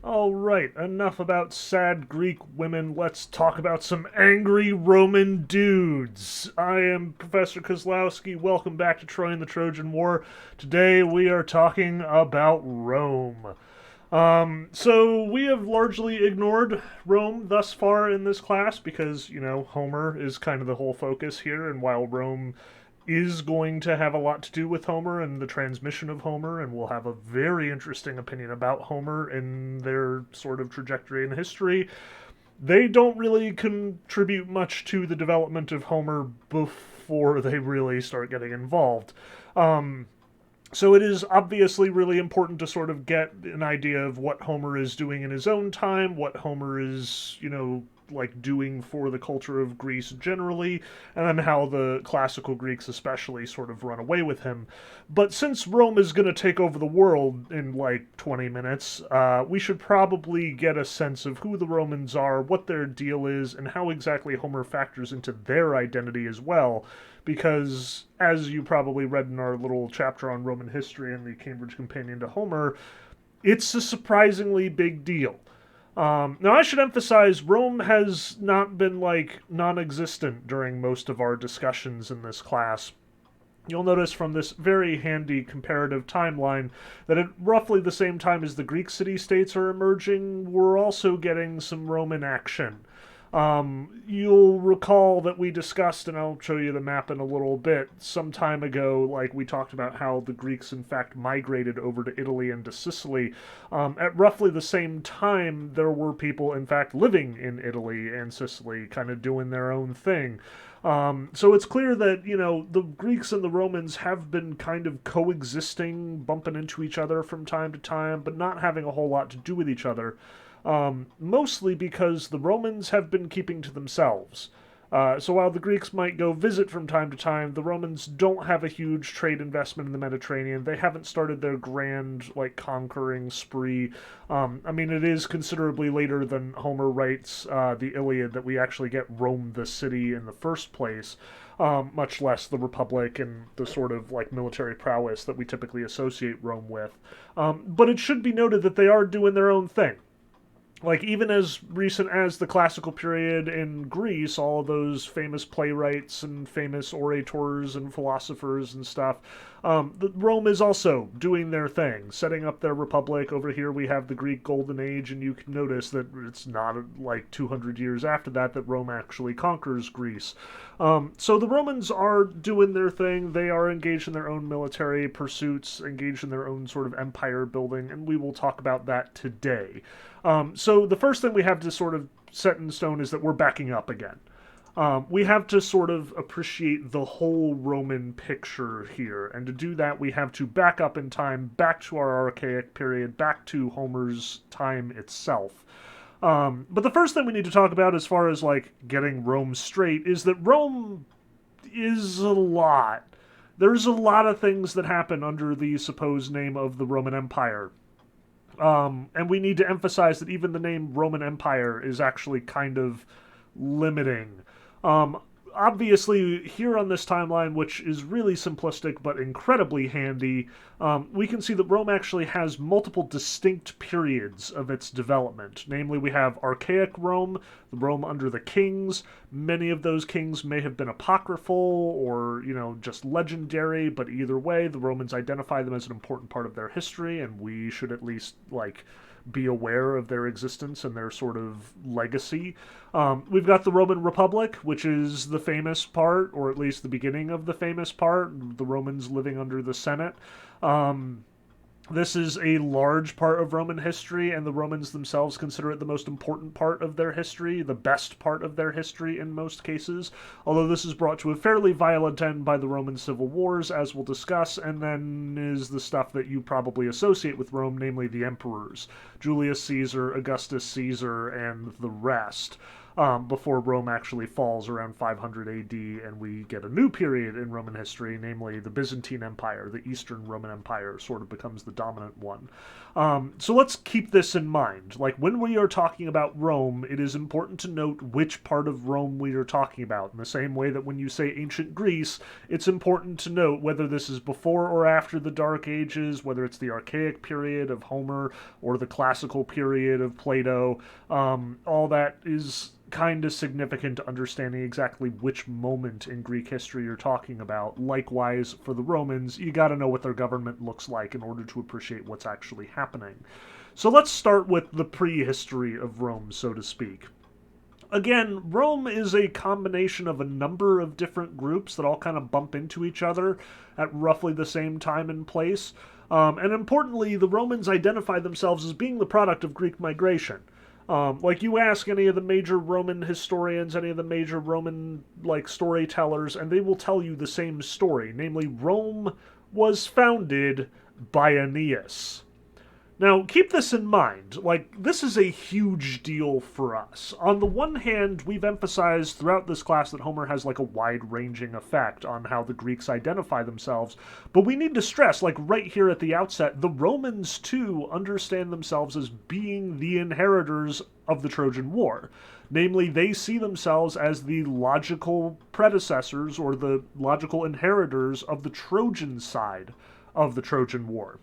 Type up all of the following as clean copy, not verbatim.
All right, enough about sad Greek women. Let's talk about some angry Roman dudes. I am Professor Kozlowski. Welcome back to Troy and the Trojan War. Today we are talking about Rome. So we have largely ignored Rome thus far in this class because, Homer is kind of the whole focus here, and while Rome is going to have a lot to do with Homer and the transmission of Homer, and we'll have a very interesting opinion about Homer and their sort of trajectory in history. They don't really contribute much to the development of Homer before they really start getting involved. So it is obviously really important to sort of get an idea of what Homer is doing in his own time, what Homer is, like doing for the culture of Greece generally, and then how the classical Greeks especially sort of run away with him. But since Rome is going to take over the world in like 20 minutes, we should probably get a sense of who the Romans are, what their deal is, and how exactly Homer factors into their identity as well. Because, as you probably read in our little chapter on Roman history in the Cambridge Companion to Homer, it's a surprisingly big deal. Now, I should emphasize Rome has not been like non existent during most of our discussions in this class. You'll notice from this very handy comparative timeline that at roughly the same time as the Greek city states are emerging, we're also getting some Roman action. You'll recall that we discussed, and I'll show you the map in a little bit, some time ago, like we talked about how the Greeks in fact migrated over to Italy and to Sicily. At roughly the same time, there were people in fact living in Italy and Sicily, kind of doing their own thing. So it's clear that, the Greeks and the Romans have been kind of coexisting, bumping into each other from time to time, but not having a whole lot to do with each other. Mostly because the Romans have been keeping to themselves. So while the Greeks might go visit from time to time, the Romans don't have a huge trade investment in the Mediterranean. They haven't started their grand, conquering spree. It is considerably later than Homer writes the Iliad that we actually get Rome the city in the first place, much less the Republic and the sort of, military prowess that we typically associate Rome with. But it should be noted that they are doing their own thing. Even as recent as the classical period in Greece, all of those famous playwrights and famous orators and philosophers and stuff, Rome is also doing their thing, setting up their republic. Over here we have the Greek Golden Age, and you can notice that it's not 200 years after that that Rome actually conquers Greece. So the Romans are doing their thing. They are engaged in their own military pursuits, engaged in their own sort of empire building, and we will talk about that today. So the first thing we have to sort of set in stone is that we're backing up again. We have to sort of appreciate the whole Roman picture here, and to do that we have to back up in time, back to our archaic period, back to Homer's time itself. But the first thing we need to talk about as far as getting Rome straight is that Rome is a lot. There's a lot of things that happen under the supposed name of the Roman Empire. And we need to emphasize that even the name Roman Empire is actually kind of limiting. Obviously, here on this timeline, which is really simplistic but incredibly handy, we can see that Rome actually has multiple distinct periods of its development. Namely, we have archaic Rome, the Rome under the kings. Many of those kings may have been apocryphal or, just legendary, but either way, the Romans identify them as an important part of their history, and we should at least, be aware of their existence and their sort of legacy. We've got the Roman Republic, which is the famous part, or at least the beginning of the famous part, the Romans living under the Senate. This is a large part of Roman history, and the Romans themselves consider it the most important part of their history, the best part of their history in most cases, although this is brought to a fairly violent end by the Roman civil wars, as we'll discuss, and then is the stuff that you probably associate with Rome, namely the emperors, Julius Caesar, Augustus Caesar, and the rest. Before Rome actually falls around 500 AD, and we get a new period in Roman history, namely the Byzantine Empire. The Eastern Roman Empire sort of becomes the dominant one. So let's keep this in mind. Like, when we are talking about Rome, it is important to note which part of Rome we are talking about. In the same way that when you say ancient Greece, it's important to note whether this is before or after the Dark Ages, whether it's the archaic period of Homer or the classical period of Plato. All that is kind of significant to understanding exactly which moment in Greek history you're talking about. Likewise, for the Romans, you got to know what their government looks like in order to appreciate what's actually happening. So let's start with the prehistory of Rome, so to speak. Again, Rome is a combination of a number of different groups that all kind of bump into each other at roughly the same time and place. And importantly, the Romans identify themselves as being the product of Greek migration. Like, you ask any of the major Roman historians, any of the major Roman, like, storytellers, and they will tell you the same story. Namely, Rome was founded by Aeneas. Now, keep this in mind. Like, this is a huge deal for us. On the one hand, we've emphasized throughout this class that Homer has, like, a wide-ranging effect on how the Greeks identify themselves. But we need to stress, like, right here at the outset, the Romans, too, understand themselves as being the inheritors of the Trojan War. Namely, they see themselves as the logical predecessors or the logical inheritors of the Trojan side of the Trojan War.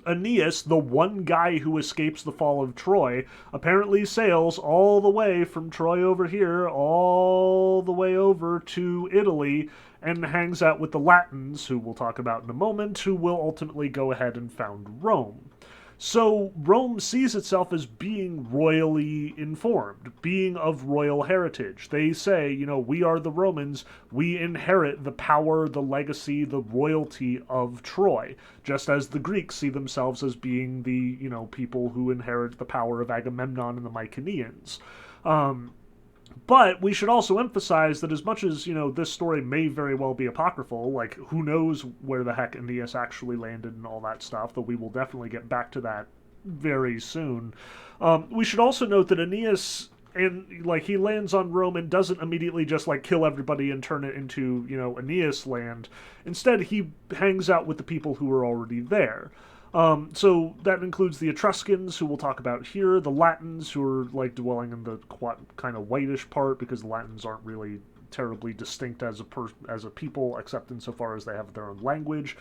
Aeneas, the one guy who escapes the fall of Troy, apparently sails all the way from Troy over here, all the way over to Italy, and hangs out with the Latins, who we'll talk about in a moment, who will ultimately go ahead and found Rome. So Rome sees itself as being royally informed, being of royal heritage. They say, we are the Romans, we inherit the power, the legacy, the royalty of Troy, just as the Greeks see themselves as being the, people who inherit the power of Agamemnon and the Mycenaeans. But we should also emphasize that as much as, this story may very well be apocryphal, like, who knows where the heck Aeneas actually landed and all that stuff, though we will definitely get back to that very soon. We should also note that Aeneas, he lands on Rome and doesn't immediately just, kill everybody and turn it into, Aeneas land. Instead, he hangs out with the people who are already there. So that includes the Etruscans, who we'll talk about here, the Latins, who are, dwelling in the kind of whitish part, because the Latins aren't really terribly distinct as a people, except insofar as they have their own language.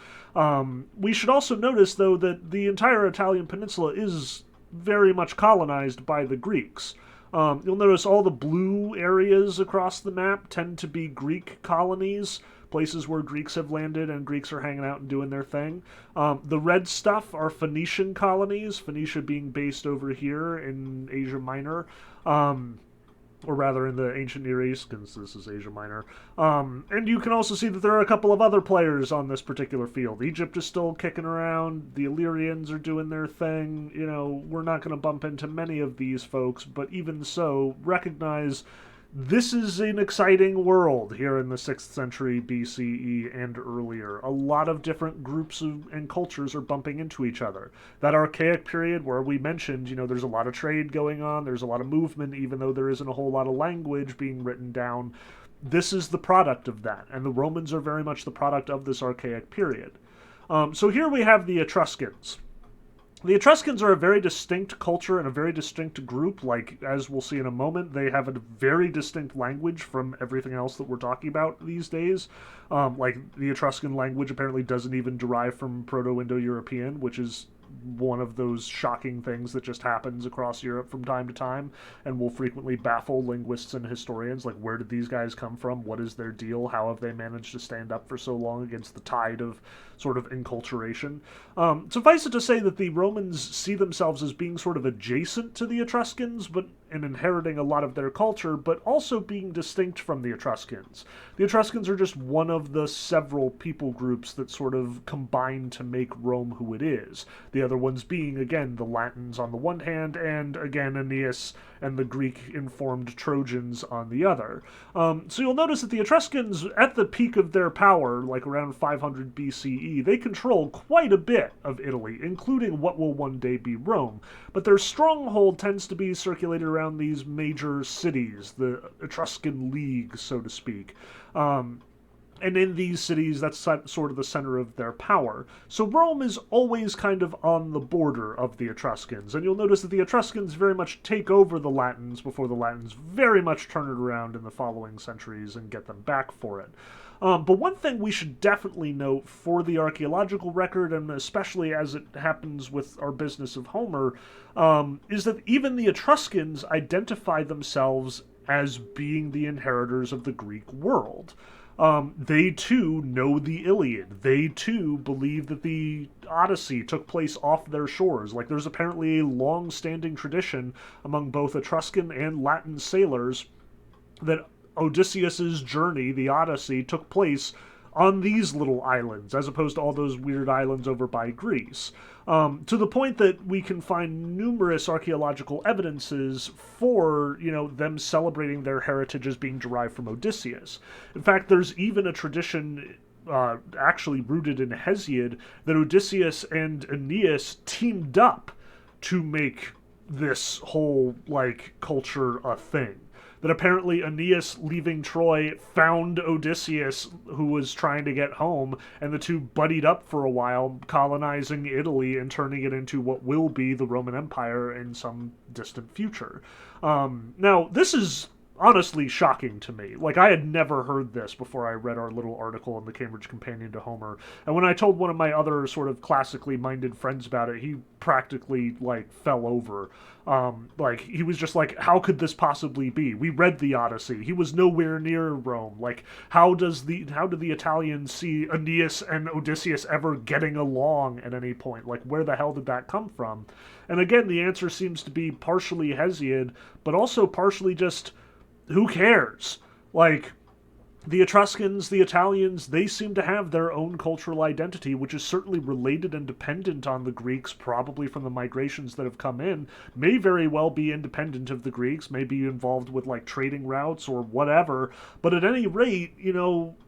We should also notice, though, that the entire Italian peninsula is very much colonized by the Greeks. You'll notice all the blue areas across the map tend to be Greek colonies, places where Greeks have landed and Greeks are hanging out and doing their thing. The red stuff are Phoenician colonies, Phoenicia being based over here in Asia Minor, or rather in the ancient Near East, because this is Asia Minor. And you can also see that there are a couple of other players on this particular field. Egypt is still kicking around, the Illyrians are doing their thing. We're not going to bump into many of these folks, but even so, recognize this is an exciting world here in the 6th century BCE and earlier. A lot of different groups and cultures are bumping into each other. That archaic period where we mentioned, there's a lot of trade going on, there's a lot of movement, even though there isn't a whole lot of language being written down. This is the product of that, and the Romans are very much the product of this archaic period. So here we have the Etruscans. The Etruscans are a very distinct culture and a very distinct group. As we'll see in a moment, they have a very distinct language from everything else that we're talking about these days. The Etruscan language apparently doesn't even derive from Proto-Indo-European, which is one of those shocking things that just happens across Europe from time to time and will frequently baffle linguists and historians. Where did these guys come from? What is their deal? How have they managed to stand up for so long against the tide of sort of enculturation? Suffice it to say that the Romans see themselves as being sort of adjacent to the Etruscans, but in inheriting a lot of their culture, but also being distinct from the Etruscans. The Etruscans are just one of the several people groups that sort of combine to make Rome who it is. The other ones being, again, the Latins on the one hand, and, again, Aeneas and the Greek-informed Trojans on the other. So you'll notice that the Etruscans, at the peak of their power, around 500 BCE, they control quite a bit of Italy, including what will one day be Rome. But their stronghold tends to be circulated around these major cities, the Etruscan League, so to speak. And in these cities, that's sort of the center of their power. So Rome is always kind of on the border of the Etruscans. And you'll notice that the Etruscans very much take over the Latins before the Latins very much turn it around in the following centuries and get them back for it. But one thing we should definitely note for the archaeological record, and especially as it happens with our business of Homer, is that even the Etruscans identify themselves as being the inheritors of the Greek world. They too know the Iliad. They too believe that the Odyssey took place off their shores. Like, there's apparently a long-standing tradition among both Etruscan and Latin sailors that Odysseus's journey, the Odyssey, took place on these little islands, as opposed to all those weird islands over by Greece. To the point that we can find numerous archaeological evidences for, them celebrating their heritage as being derived from Odysseus. In fact, there's even a tradition actually rooted in Hesiod that Odysseus and Aeneas teamed up to make this whole, culture a thing. That apparently Aeneas, leaving Troy, found Odysseus, who was trying to get home, and the two buddied up for a while, colonizing Italy and turning it into what will be the Roman Empire in some distant future. Now, this is honestly shocking to me. I had never heard this before I read our little article in the Cambridge Companion to Homer. And when I told one of my other sort of classically minded friends about it, he practically, fell over. He was just like, how could this possibly be? We read the Odyssey. He was nowhere near Rome. How do the Italians see Aeneas and Odysseus ever getting along at any point? Where the hell did that come from? And again, the answer seems to be partially Hesiod, but also partially just, who cares? The Etruscans, the Italians, they seem to have their own cultural identity, which is certainly related and dependent on the Greeks, probably from the migrations that have come in, may very well be independent of the Greeks, may be involved with, trading routes or whatever. But at any rate,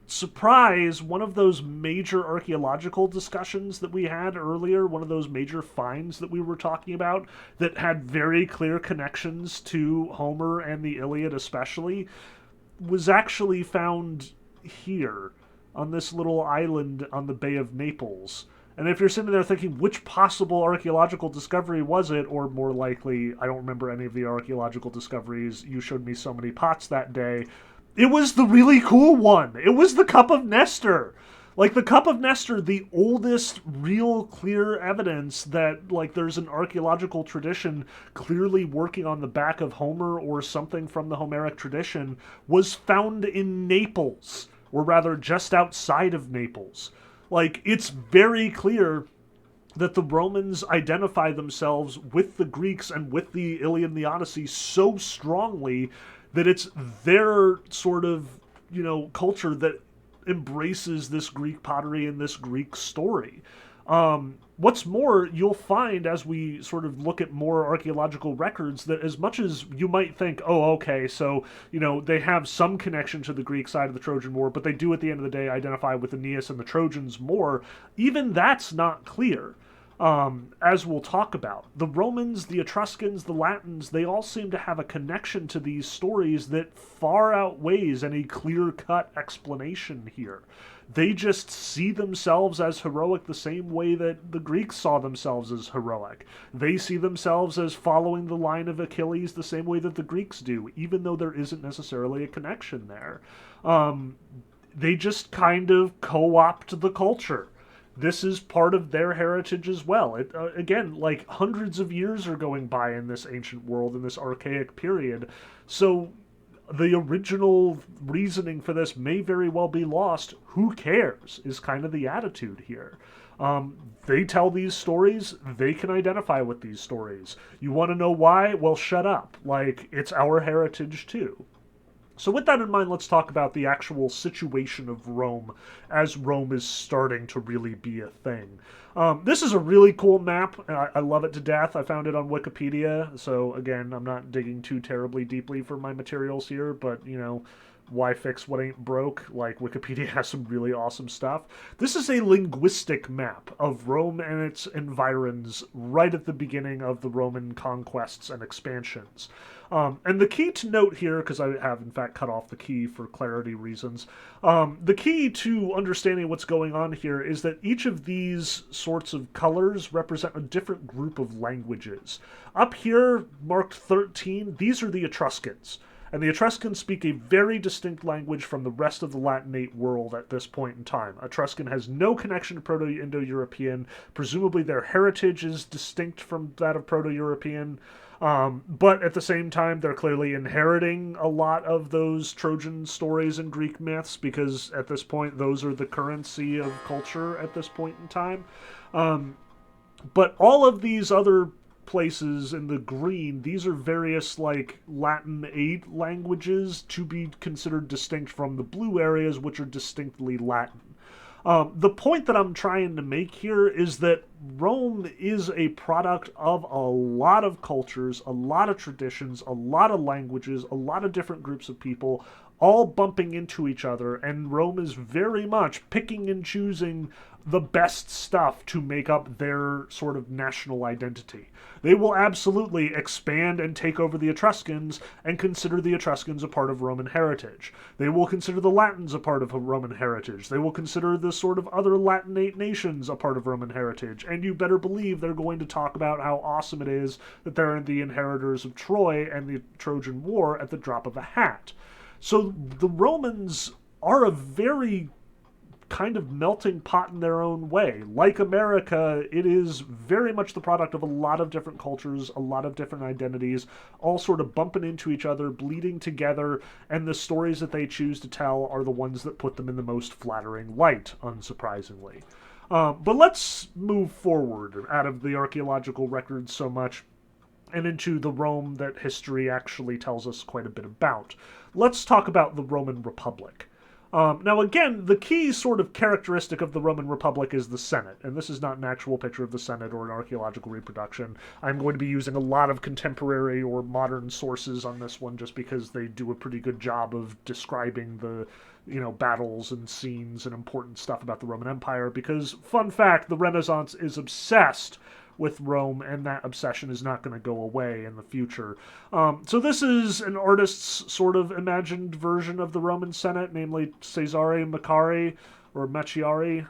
surprise, one of those major archaeological discussions that we had earlier, one of those major finds that we were talking about, that had very clear connections to Homer and the Iliad especially, was actually found here on this little island on the Bay of Naples. And if you're sitting there thinking, which possible archaeological discovery was it, or more likely, I don't remember any of the archaeological discoveries, you showed me so many pots that day, it was the really cool one. It was the Cup of Nestor. The Cup of Nestor, the oldest real clear evidence that, there's an archaeological tradition clearly working on the back of Homer or something from the Homeric tradition, was found in Naples, or rather just outside of Naples. It's very clear that the Romans identify themselves with the Greeks and with the Iliad and the Odyssey so strongly that it's their sort of, culture that embraces this Greek pottery and this Greek story. What's more, you'll find as we sort of look at more archaeological records that as much as you might think, oh, okay, so, they have some connection to the Greek side of the Trojan War, but they do at the end of the day identify with Aeneas and the Trojans more, even that's not clear. As we'll talk about. The Romans, the Etruscans, the Latins, they all seem to have a connection to these stories that far outweighs any clear-cut explanation here. They just see themselves as heroic the same way that the Greeks saw themselves as heroic. They see themselves as following the line of Achilles the same way that the Greeks do, even though there isn't necessarily a connection there. They just kind of co-opt the culture. This is part of their heritage as well. Again, hundreds of years are going by in this ancient world, in this archaic period. So the original reasoning for this may very well be lost. Who cares is kind of the attitude here. They tell these stories. They can identify with these stories. You want to know why? Well, shut up. It's our heritage too. So with that in mind, let's talk about the actual situation of Rome as Rome is starting to really be a thing. This is a really cool map. I love it to death. I found it on Wikipedia. So again, I'm not digging too terribly deeply for my materials here, but why fix what ain't broke? Like, Wikipedia has some really awesome stuff. This is a linguistic map of Rome and its environs right at the beginning of the Roman conquests and expansions. And the key to note here, because I have in fact cut off the key for clarity reasons, the key to understanding what's going on here is that each of these sorts of colors represent a different group of languages. Up here, marked 13, these are the Etruscans. And the Etruscans speak a very distinct language from the rest of the Latinate world at this point in time. Etruscan has no connection to Proto-Indo-European. Presumably their heritage is distinct from that of Proto-European. But at the same time, they're clearly inheriting a lot of those Trojan stories and Greek myths, because at this point, those are the currency of culture at this point in time. But all of these other places in the green, these are various like Latin 8 languages to be considered distinct from the blue areas, which are distinctly Latin. The point that I'm trying to make here is that Rome is a product of a lot of cultures, a lot of traditions, a lot of languages, a lot of different groups of people, all bumping into each other, and Rome is very much picking and choosing the best stuff to make up their sort of national identity. They will absolutely expand and take over the Etruscans and consider the Etruscans a part of Roman heritage. They will consider the Latins a part of Roman heritage. They will consider the sort of other Latinate nations a part of Roman heritage. And you better believe they're going to talk about how awesome it is that they're the inheritors of Troy and the Trojan War at the drop of a hat. So the Romans are a very kind of melting pot in their own way. Like America, it is very much the product of a lot of different cultures, a lot of different identities, all sort of bumping into each other, bleeding together, and the stories that they choose to tell are the ones that put them in the most flattering light, unsurprisingly. But let's move forward out of the archaeological records so much and into the Rome that history actually tells us quite a bit about. Let's talk about the Roman Republic. Now, again, the key sort of characteristic of the Roman Republic is the Senate, and this is not an actual picture of the Senate or an archaeological reproduction. I'm going to be using a lot of contemporary or modern sources on this one just because they do a pretty good job of describing the, battles and scenes and important stuff about the Roman Empire, because, fun fact, the Renaissance is obsessed with Rome, and that obsession is not going to go away in the future. So this is an artist's sort of imagined version of the Roman Senate, namely Cesare Maccari, or Macchiari,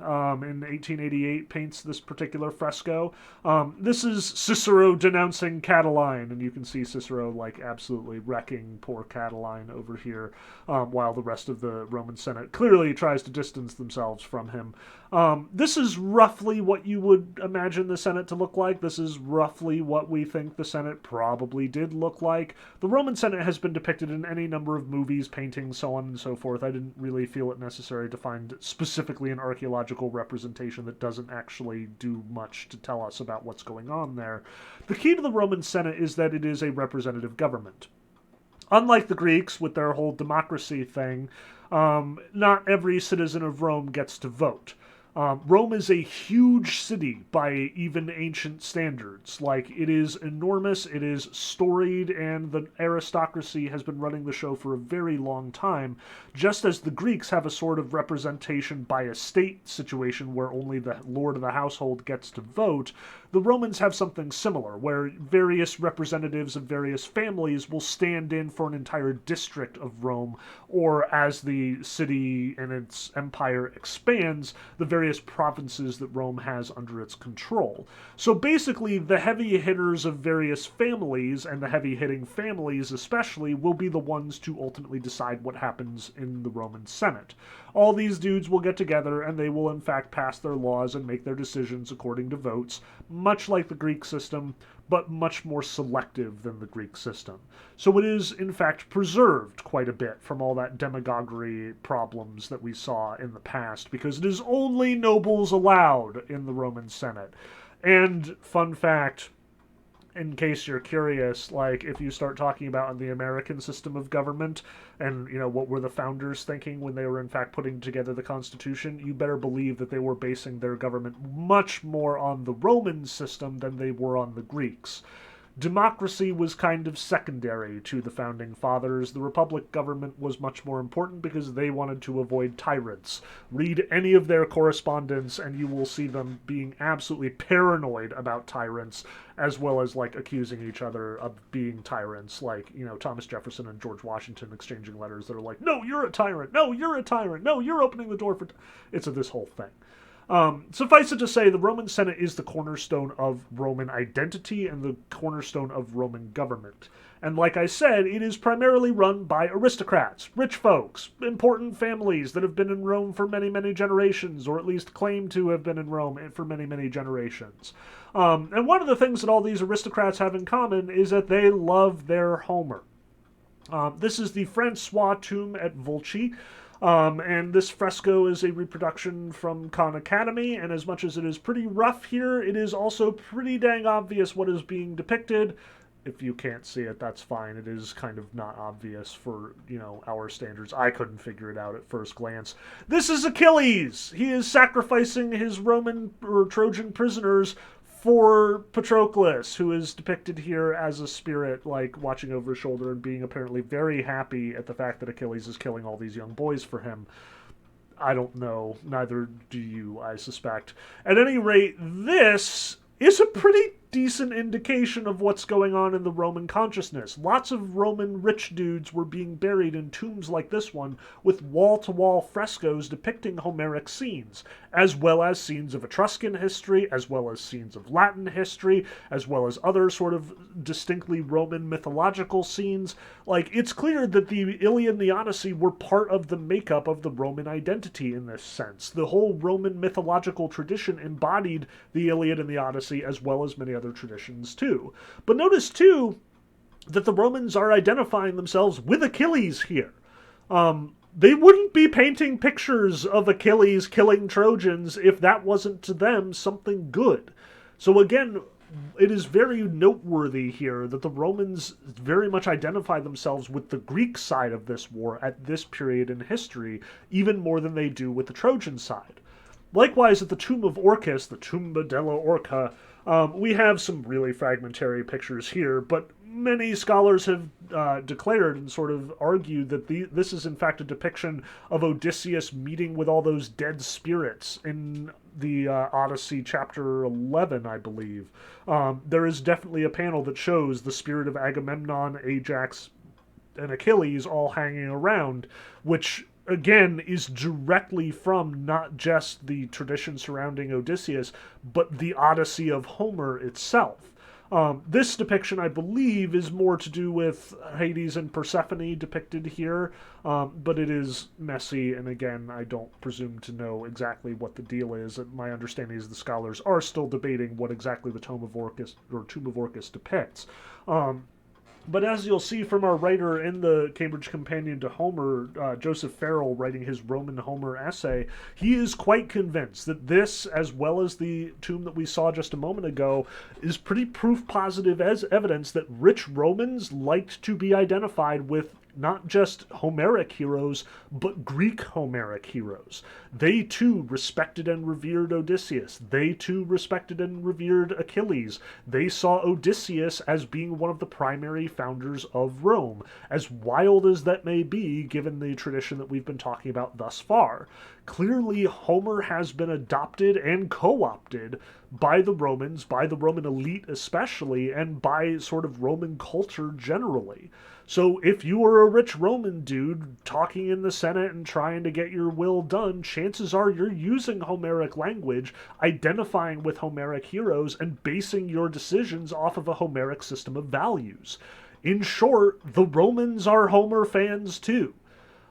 in 1888 paints this particular fresco. This is Cicero denouncing Catiline, and you can see Cicero like absolutely wrecking poor Catiline over here, while the rest of the Roman Senate clearly tries to distance themselves from him. This is roughly what you would imagine the Senate to look like. This is roughly what we think the Senate probably did look like. The Roman Senate has been depicted in any number of movies, paintings, so on and so forth. I didn't really feel it necessary to find specifically an archaeological representation that doesn't actually do much to tell us about what's going on there. The key to the Roman Senate is that it is a representative government. Unlike the Greeks with their whole democracy thing, not every citizen of Rome gets to vote. Rome is a huge city by even ancient standards. Like, it is enormous, it is storied, and the aristocracy has been running the show for a very long time, just as the Greeks have a sort of representation by estate situation where only the lord of the household gets to vote. The Romans have something similar, where various representatives of various families will stand in for an entire district of Rome, or as the city and its empire expands, the various provinces that Rome has under its control. So basically, the heavy hitters of various families, and the heavy-hitting families especially, will be the ones to ultimately decide what happens in the Roman Senate. All these dudes will get together, and they will in fact pass their laws and make their decisions according to votes, much like the Greek system, but much more selective than the Greek system. So it is, in fact, preserved quite a bit from all that demagoguery problems that we saw in the past, because it is only nobles allowed in the Roman Senate. And, fun fact, in case you're curious, like, if you start talking about the American system of government and, what were the founders thinking when they were in fact putting together the Constitution, you better believe that they were basing their government much more on the Roman system than they were on the Greeks. democracy was kind of secondary to the founding fathers. The republic government was much more important because they wanted to avoid tyrants. Read any of their correspondence and you will see them being absolutely paranoid about tyrants, as well as like accusing each other of being tyrants, like, you know, Thomas Jefferson and George Washington exchanging letters that are like, no, you're a tyrant, no, you're a tyrant, no, you're opening the door for it's this whole thing. Suffice it to say, the Roman Senate is the cornerstone of Roman identity and the cornerstone of Roman government. And like I said, it is primarily run by aristocrats, rich folks, important families that have been in Rome for many, many generations, or at least claim to have been in Rome for many, many generations. And one of the things that all these aristocrats have in common is that they love their Homer. This is the Francois tomb at Volci. And this fresco is a reproduction from Khan Academy, and as much as it is pretty rough here, it is also pretty dang obvious what is being depicted. If you can't see it, that's fine. It is kind of not obvious for, you know, our standards. I couldn't figure it out at first glance. This is Achilles! He is sacrificing his Roman or Trojan prisoners for Patroclus, who is depicted here as a spirit, like, watching over his shoulder and being apparently very happy at the fact that Achilles is killing all these young boys for him. I don't know. Neither do you, I suspect. At any rate, this is a pretty decent indication of what's going on in the Roman consciousness. Lots of Roman rich dudes were being buried in tombs like this one with wall-to-wall frescoes depicting Homeric scenes, as well as scenes of Etruscan history, as well as scenes of Latin history, as well as other sort of distinctly Roman mythological scenes. Like, it's clear that the Iliad and the Odyssey were part of the makeup of the Roman identity in this sense. The whole Roman mythological tradition embodied the Iliad and the Odyssey, as well as many other traditions too. But notice too that the Romans are identifying themselves with Achilles here. They wouldn't be painting pictures of Achilles killing Trojans if that wasn't to them something good. So again, it is very noteworthy here that the Romans very much identify themselves with the Greek side of this war at this period in history, even more than they do with the Trojan side. Likewise, at the tomb of Orcus, the Tumba della Orca, we have some really fragmentary pictures here, but many scholars have declared and sort of argued that this is in fact a depiction of Odysseus meeting with all those dead spirits in the Odyssey chapter 11, I believe. There is definitely a panel that shows the spirit of Agamemnon, Ajax, and Achilles all hanging around, which again is directly from not just the tradition surrounding Odysseus, but the Odyssey of Homer itself. This depiction, I believe, is more to do with Hades and Persephone depicted here, but it is messy, and again, I don't presume to know exactly what the deal is. My understanding is the scholars are still debating what exactly the Tomb of Orcus depicts. But as you'll see from our writer in the Cambridge Companion to Homer, Joseph Farrell, writing his Roman Homer essay, he is quite convinced that this, as well as the tomb that we saw just a moment ago, is pretty proof positive as evidence that rich Romans liked to be identified with not just Homeric heroes, but Greek Homeric heroes. They too respected and revered Odysseus. They too respected and revered Achilles. They saw Odysseus as being one of the primary founders of Rome, as wild as that may be given the tradition that we've been talking about thus far. Clearly, Homer has been adopted and co-opted by the Romans, by the Roman elite especially, and by sort of Roman culture generally. So if you were a rich Roman dude talking in the Senate and trying to get your will done, chances are you're using Homeric language, identifying with Homeric heroes, and basing your decisions off of a Homeric system of values. In short, the Romans are Homer fans too.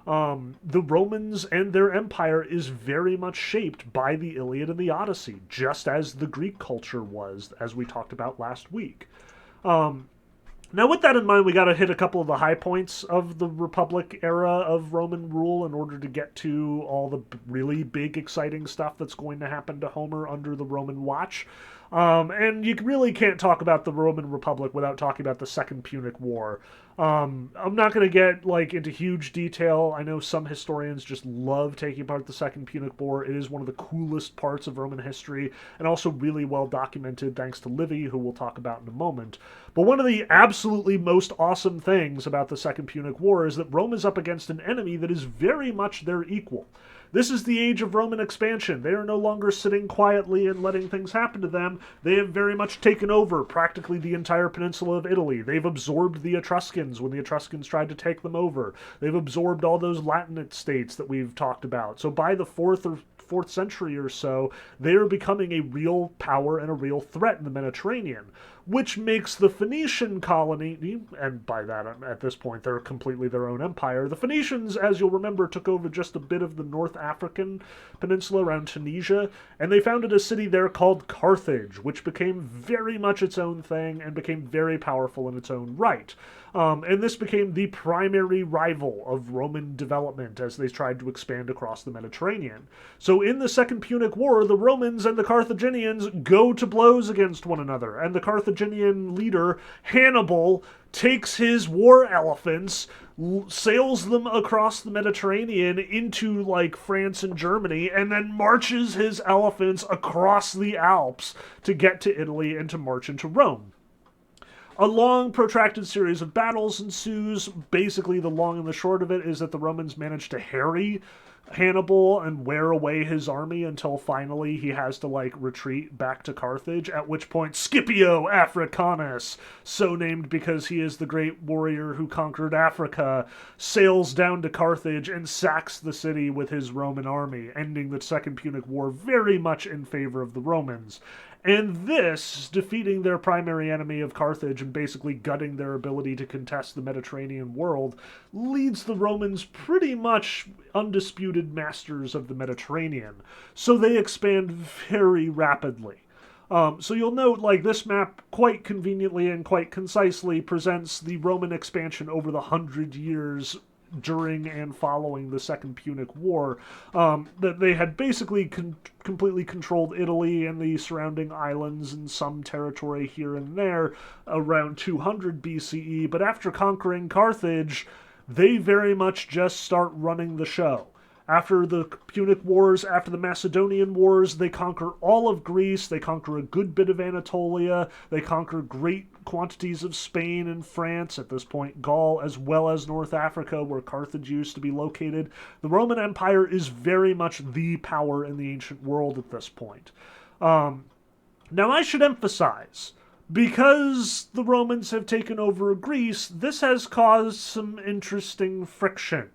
The Romans and their empire is very much shaped by the Iliad and the Odyssey, just as the Greek culture was, as we talked about last week. Now, with that in mind, we got to hit a couple of the high points of the Republic era of Roman rule in order to get to all the really big, exciting stuff that's going to happen to Homer under the Roman watch. And you really can't talk about the Roman Republic without talking about the Second Punic War. I'm not going to get like into huge detail. I know some historians just love taking apart the Second Punic War. It is one of the coolest parts of Roman history, and also really well documented thanks to Livy, who we'll talk about in a moment. But one of the absolutely most awesome things about the Second Punic War is that Rome is up against an enemy that is very much their equal. This is the age of Roman expansion. They are no longer sitting quietly and letting things happen to them. They have very much taken over practically the entire peninsula of Italy. They've absorbed the Etruscans when the Etruscans tried to take them over. They've absorbed all those Latinate states that we've talked about. So by the fourth century or so, they are becoming a real power and a real threat in the Mediterranean, which makes the Phoenician colony, and by that, at this point, they're completely their own empire. The Phoenicians, as you'll remember, took over just a bit of the North African peninsula around Tunisia, and they founded a city there called Carthage, which became very much its own thing and became very powerful in its own right. And this became the primary rival of Roman development as they tried to expand across the Mediterranean. So in the Second Punic War, the Romans and the Carthaginians go to blows against one another, and the Carthaginian leader, Hannibal, takes his war elephants, sails them across the Mediterranean into, like, France and Germany, and then marches his elephants across the Alps to get to Italy and to march into Rome. A long, protracted series of battles ensues. Basically, the long and the short of it is that the Romans manage to harry Hannibal and wear away his army until finally he has to, like, retreat back to Carthage, at which point Scipio Africanus, so named because he is the great warrior who conquered Africa, sails down to Carthage and sacks the city with his Roman army, ending the Second Punic War very much in favor of the Romans. And this, defeating their primary enemy of Carthage and basically gutting their ability to contest the Mediterranean world, leads the Romans pretty much undisputed masters of the Mediterranean. So they expand very rapidly. So you'll note, like, this map quite conveniently and quite concisely presents the Roman expansion over the 100 years during and following the Second Punic War, that they had basically completely controlled Italy and the surrounding islands and some territory here and there around 200 BCE, but after conquering Carthage, they very much just start running the show. After the Punic Wars, after the Macedonian Wars, they conquer all of Greece, they conquer a good bit of Anatolia, they conquer great quantities of Spain and France, at this point Gaul, as well as North Africa, where Carthage used to be located. The Roman Empire is very much the power in the ancient world at this point. Now I should emphasize, because the Romans have taken over Greece, this has caused some interesting friction.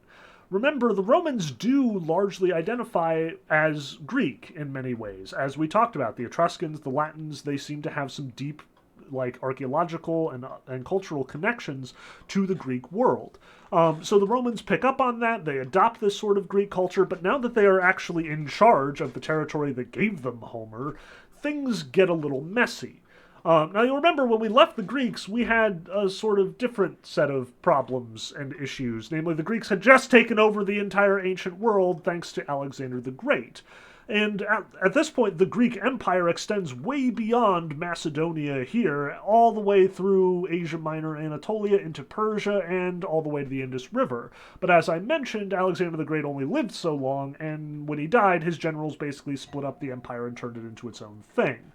Remember, the Romans do largely identify as Greek in many ways. As we talked about, the Etruscans, the Latins, they seem to have some deep, like, archaeological and cultural connections to the Greek world. So the Romans pick up on that, they adopt this sort of Greek culture, but now that they are actually in charge of the territory that gave them Homer, things get a little messy. Now, you'll remember when we left the Greeks, we had a sort of different set of problems and issues. Namely, the Greeks had just taken over the entire ancient world thanks to Alexander the Great. And at this point, the Greek Empire extends way beyond Macedonia here, all the way through Asia Minor, Anatolia, into Persia, and all the way to the Indus River. But as I mentioned, Alexander the Great only lived so long, and when he died, his generals basically split up the empire and turned it into its own thing.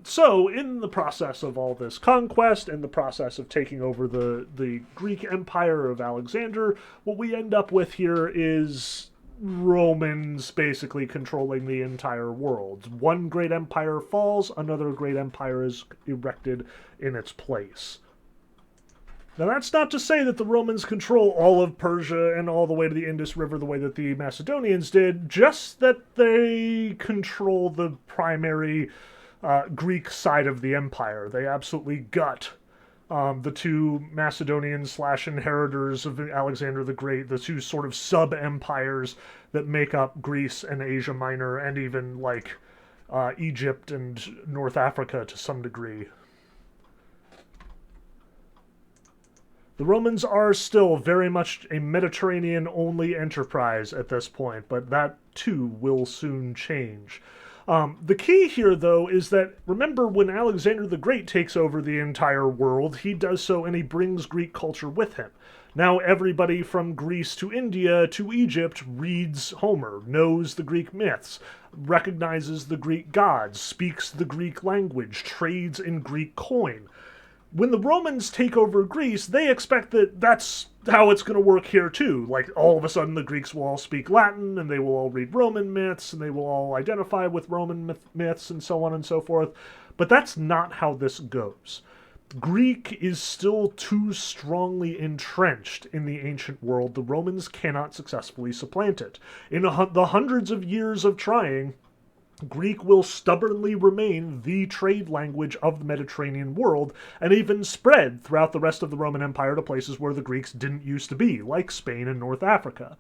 So, in the process of all this conquest and the process of taking over the Greek Empire of Alexander, what we end up with here is Romans basically controlling the entire world. One great empire falls, another great empire is erected in its place. Now, that's not to say that the Romans control all of Persia and all the way to the Indus River the way that the Macedonians did, just that they control the primary Greek side of the empire. They absolutely gut the two Macedonian/inheritors of Alexander the Great, the two sort of sub-empires that make up Greece and Asia Minor, and even, like, Egypt and North Africa to some degree. The Romans are still very much a Mediterranean-only enterprise at this point, but that too will soon change. The key here, though, is that remember when Alexander the Great takes over the entire world, he does so and he brings Greek culture with him. Now everybody from Greece to India to Egypt reads Homer, knows the Greek myths, recognizes the Greek gods, speaks the Greek language, trades in Greek coin. When the Romans take over Greece, they expect that that's how it's going to work here too. Like, all of a sudden the Greeks will all speak Latin, and they will all read Roman myths, and they will all identify with Roman myths, and so on and so forth. But that's not how this goes. Greek is still too strongly entrenched in the ancient world. The Romans cannot successfully supplant it. In the hundreds of years of trying, Greek will stubbornly remain the trade language of the Mediterranean world, and even spread throughout the rest of the Roman Empire to places where the Greeks didn't used to be, like Spain and North Africa.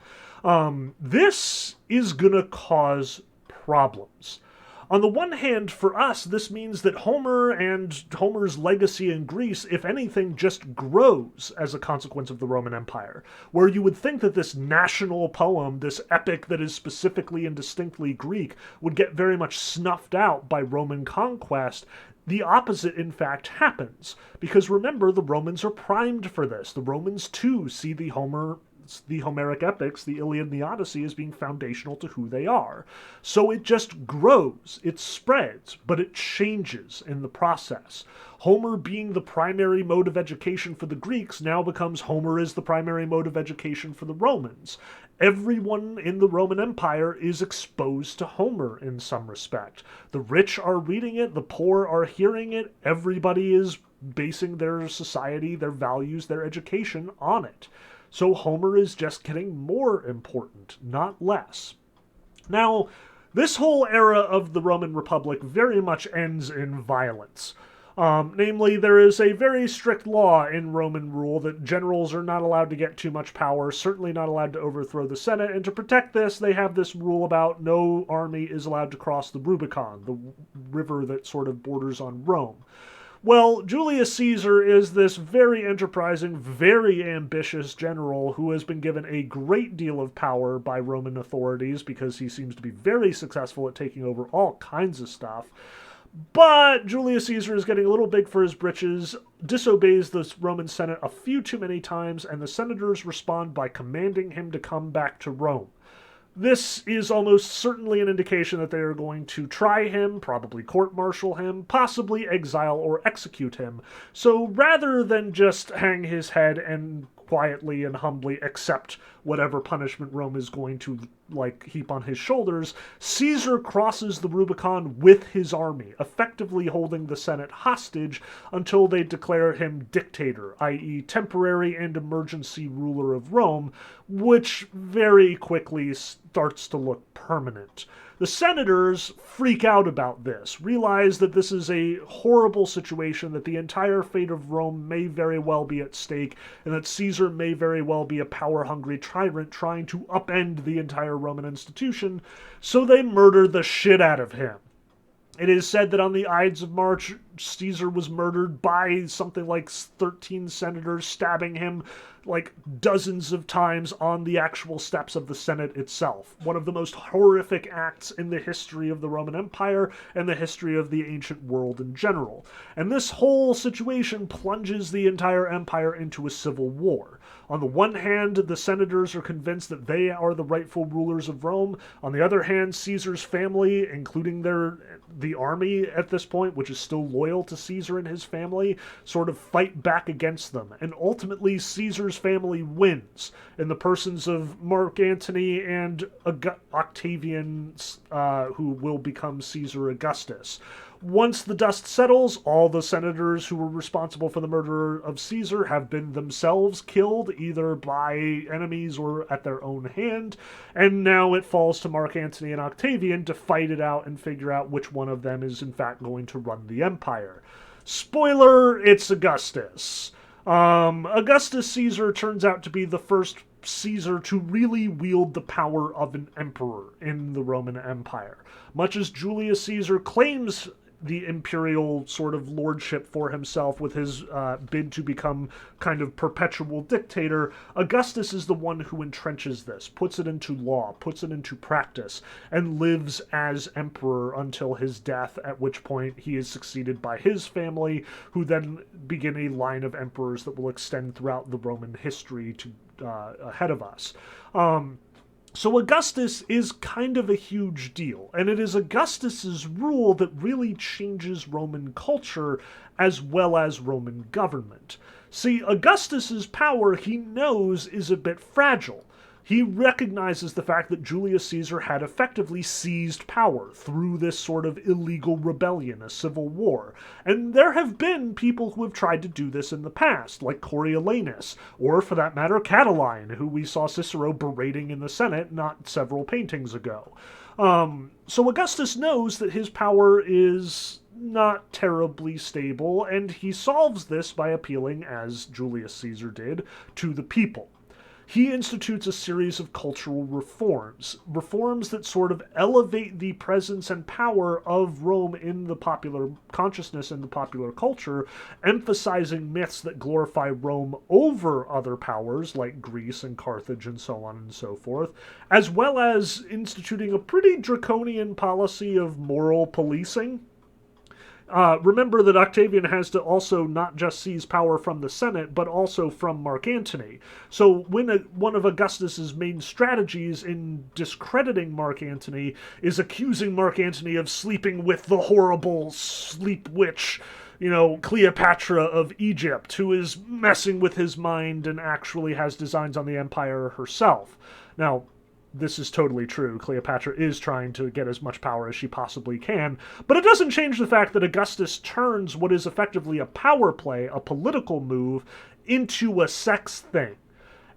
This is going to cause problems. On the one hand, for us, this means that Homer and Homer's legacy in Greece, if anything, just grows as a consequence of the Roman Empire. Where you would think that this national poem, this epic that is specifically and distinctly Greek, would get very much snuffed out by Roman conquest, the opposite, in fact, happens. Because remember, the Romans are primed for this. The Romans, too, see the Homeric epics, the Iliad and the Odyssey, as being foundational to who they are. So it just grows, it spreads, but it changes in the process. Homer being the primary mode of education for the Greeks now becomes Homer is the primary mode of education for the Romans. Everyone in the Roman Empire is exposed to Homer in some respect. The rich are reading it, the poor are hearing it, everybody is basing their society, their values, their education on it. So Homer is just getting more important, not less. Now, this whole era of the Roman Republic very much ends in violence. Namely, there is a very strict law in Roman rule that generals are not allowed to get too much power, certainly not allowed to overthrow the Senate, and to protect this, they have this rule about no army is allowed to cross the Rubicon, the river that sort of borders on Rome. Well, Julius Caesar is this very enterprising, very ambitious general who has been given a great deal of power by Roman authorities because he seems to be very successful at taking over all kinds of stuff. But Julius Caesar is getting a little big for his britches, disobeys the Roman Senate a few too many times, and the senators respond by commanding him to come back to Rome. This is almost certainly an indication that they are going to try him, probably court-martial him, possibly exile or execute him. So rather than just hang his head and quietly and humbly accept whatever punishment Rome is going to, heap on his shoulders, Caesar crosses the Rubicon with his army, effectively holding the Senate hostage until they declare him dictator, i.e. temporary and emergency ruler of Rome, which very quickly starts to look permanent. The senators freak out about this, realize that this is a horrible situation, that the entire fate of Rome may very well be at stake, and that Caesar may very well be a power-hungry tyrant trying to upend the entire Roman institution, so they murder the shit out of him. It is said that on the Ides of March, Caesar was murdered by something like 13 senators, stabbing him dozens of times on the actual steps of the Senate itself. One of the most horrific acts in the history of the Roman Empire and the history of the ancient world in general. And this whole situation plunges the entire empire into a civil war. On the one hand, the senators are convinced that they are the rightful rulers of Rome. On the other hand, Caesar's family, including the army at this point, which is still loyal to Caesar and his family, sort of fight back against them. And ultimately, Caesar's family wins in the persons of Mark Antony and Octavian, who will become Caesar Augustus. Once the dust settles, all the senators who were responsible for the murder of Caesar have been themselves killed, either by enemies or at their own hand, and now it falls to Mark Antony and Octavian to fight it out and figure out which one of them is in fact going to run the empire. Spoiler, it's Augustus. Augustus Caesar turns out to be the first Caesar to really wield the power of an emperor in the Roman Empire. Much as Julius Caesar claims the imperial sort of lordship for himself with his bid to become kind of perpetual dictator, Augustus is the one who entrenches this, puts it into law, puts it into practice, and lives as emperor until his death, at which point he is succeeded by his family, who then begin a line of emperors that will extend throughout the Roman history to ahead of us. So Augustus is kind of a huge deal, and it is Augustus's rule that really changes Roman culture as well as Roman government. See, Augustus's power, he knows, is a bit fragile. He recognizes the fact that Julius Caesar had effectively seized power through this sort of illegal rebellion, a civil war. And there have been people who have tried to do this in the past, like Coriolanus, or for that matter, Catiline, who we saw Cicero berating in the Senate not several paintings ago. So Augustus knows that his power is not terribly stable, and he solves this by appealing, as Julius Caesar did, to the people. He institutes a series of cultural reforms that sort of elevate the presence and power of Rome in the popular consciousness and the popular culture, emphasizing myths that glorify Rome over other powers like Greece and Carthage and so on and so forth, as well as instituting a pretty draconian policy of moral policing. Remember that Octavian has to also not just seize power from the Senate, but also from Mark Antony. So when one of Augustus's main strategies in discrediting Mark Antony is accusing Mark Antony of sleeping with the horrible sleep witch, Cleopatra of Egypt, who is messing with his mind and actually has designs on the empire herself. Now, this is totally true. Cleopatra is trying to get as much power as she possibly can, but it doesn't change the fact that Augustus turns what is effectively a power play, a political move, into a sex thing.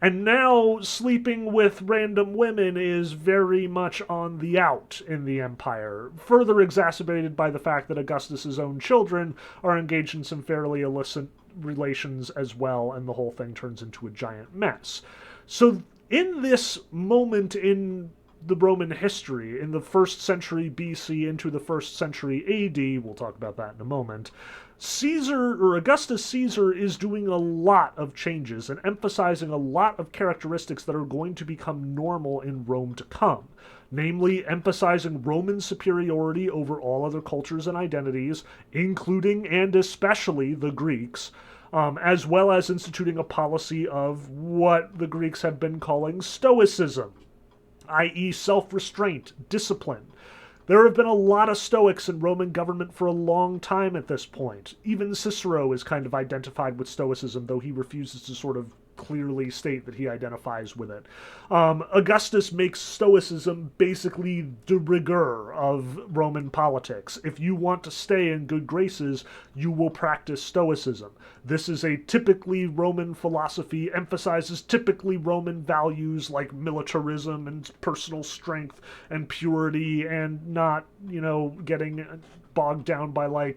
And now sleeping with random women is very much on the out in the empire, further exacerbated by the fact that Augustus's own children are engaged in some fairly illicit relations as well, and the whole thing turns into a giant mess. So in this moment in the Roman history, in the 1st century BC into the 1st century AD, we'll talk about that in a moment, Augustus Caesar is doing a lot of changes and emphasizing a lot of characteristics that are going to become normal in Rome to come. Namely, emphasizing Roman superiority over all other cultures and identities, including and especially the Greeks, as well as instituting a policy of what the Greeks have been calling Stoicism, i.e. self-restraint, discipline. There have been a lot of Stoics in Roman government for a long time at this point. Even Cicero is kind of identified with Stoicism, though he refuses to sort of clearly state that he identifies with it. Augustus makes Stoicism basically de rigueur of Roman politics. If you want to stay in good graces, you will practice Stoicism. This is a typically Roman philosophy, emphasizes typically Roman values like militarism and personal strength and purity, and not, getting bogged down by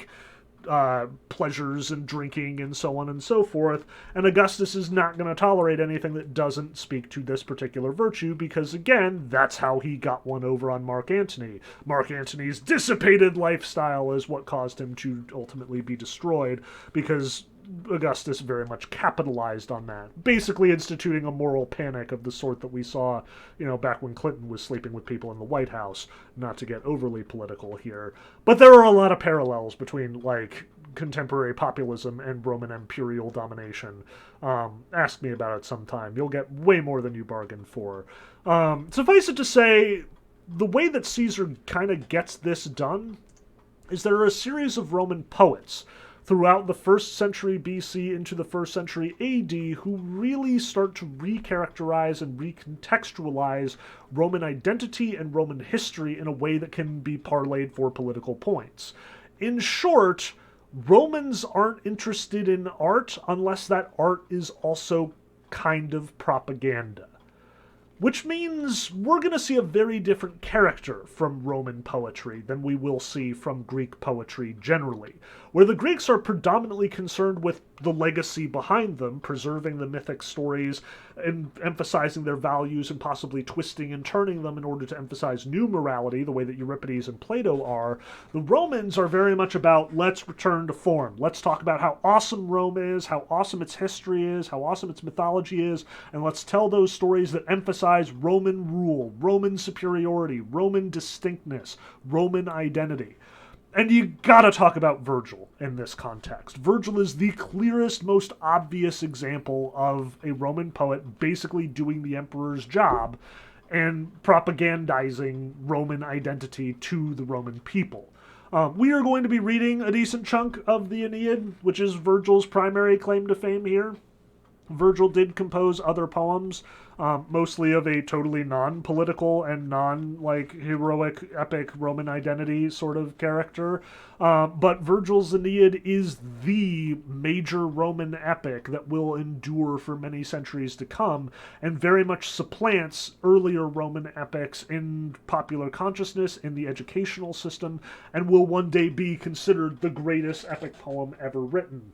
pleasures and drinking and so on and so forth. And Augustus is not going to tolerate anything that doesn't speak to this particular virtue, because again, that's how he got one over on Mark Antony. Mark Antony's dissipated lifestyle is what caused him to ultimately be destroyed, because Augustus very much capitalized on that, basically instituting a moral panic of the sort that we saw, back when Clinton was sleeping with people in the White House, not to get overly political here. But there are a lot of parallels between, contemporary populism and Roman imperial domination. Ask me about it sometime. You'll get way more than you bargained for. Suffice it to say, the way that Caesar kind of gets this done is there are a series of Roman poets throughout the 1st century BC into the 1st century AD who really start to recharacterize and recontextualize Roman identity and Roman history in a way that can be parlayed for political points. In short, Romans aren't interested in art unless that art is also kind of propaganda. Which means we're going to see a very different character from Roman poetry than we will see from Greek poetry generally. where the Greeks are predominantly concerned with the legacy behind them, preserving the mythic stories and emphasizing their values and possibly twisting and turning them in order to emphasize new morality, the way that Euripides and Plato are. The Romans are very much about, let's return to form. Let's talk about how awesome Rome is, how awesome its history is, how awesome its mythology is, and let's tell those stories that emphasize Roman rule, Roman superiority, Roman distinctness, Roman identity. And you gotta talk about Virgil in this context. Virgil is the clearest, most obvious example of a Roman poet basically doing the emperor's job and propagandizing Roman identity to the Roman people. We are going to be reading a decent chunk of the Aeneid, which is Virgil's primary claim to fame here. Virgil did compose other poems, mostly of a totally non-political and heroic, epic Roman identity sort of character. But Virgil's Aeneid is the major Roman epic that will endure for many centuries to come, and very much supplants earlier Roman epics in popular consciousness, in the educational system, and will one day be considered the greatest epic poem ever written.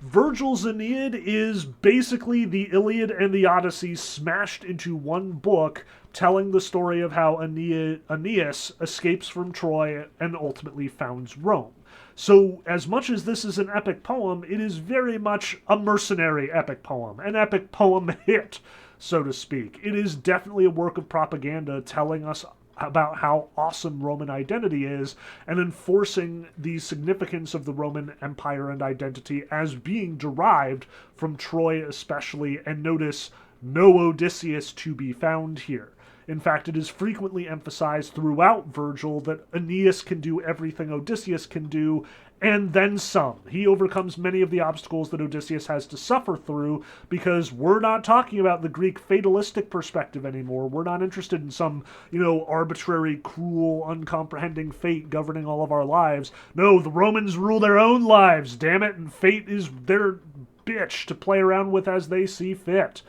Virgil's Aeneid is basically the Iliad and the Odyssey smashed into one book, telling the story of how Aeneas escapes from Troy and ultimately founds Rome. So, as much as this is an epic poem, it is very much a mercenary epic poem, an epic poem hit, so to speak. It is definitely a work of propaganda telling us about how awesome Roman identity is and enforcing the significance of the Roman Empire and identity as being derived from Troy especially, and notice, no Odysseus to be found here. In fact, it is frequently emphasized throughout Virgil that Aeneas can do everything Odysseus can do, and then some. He overcomes many of the obstacles that Odysseus has to suffer through, because we're not talking about the Greek fatalistic perspective anymore. We're not interested in some, arbitrary, cruel, uncomprehending fate governing all of our lives. No, the Romans rule their own lives, damn it, and fate is their bitch to play around with as they see fit.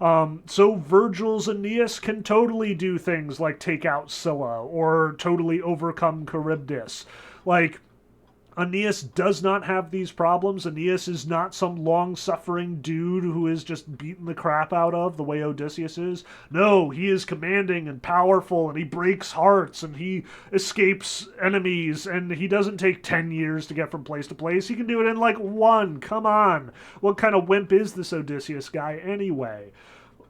So Virgil's Aeneas can totally do things like take out Scylla or totally overcome Charybdis. Aeneas does not have these problems. Aeneas is not some long-suffering dude who is just beaten the crap out of the way Odysseus is. No, he is commanding and powerful, and he breaks hearts, and he escapes enemies, and he doesn't take 10 years to get from place to place. He can do it in one. Come on. What kind of wimp is this Odysseus guy anyway?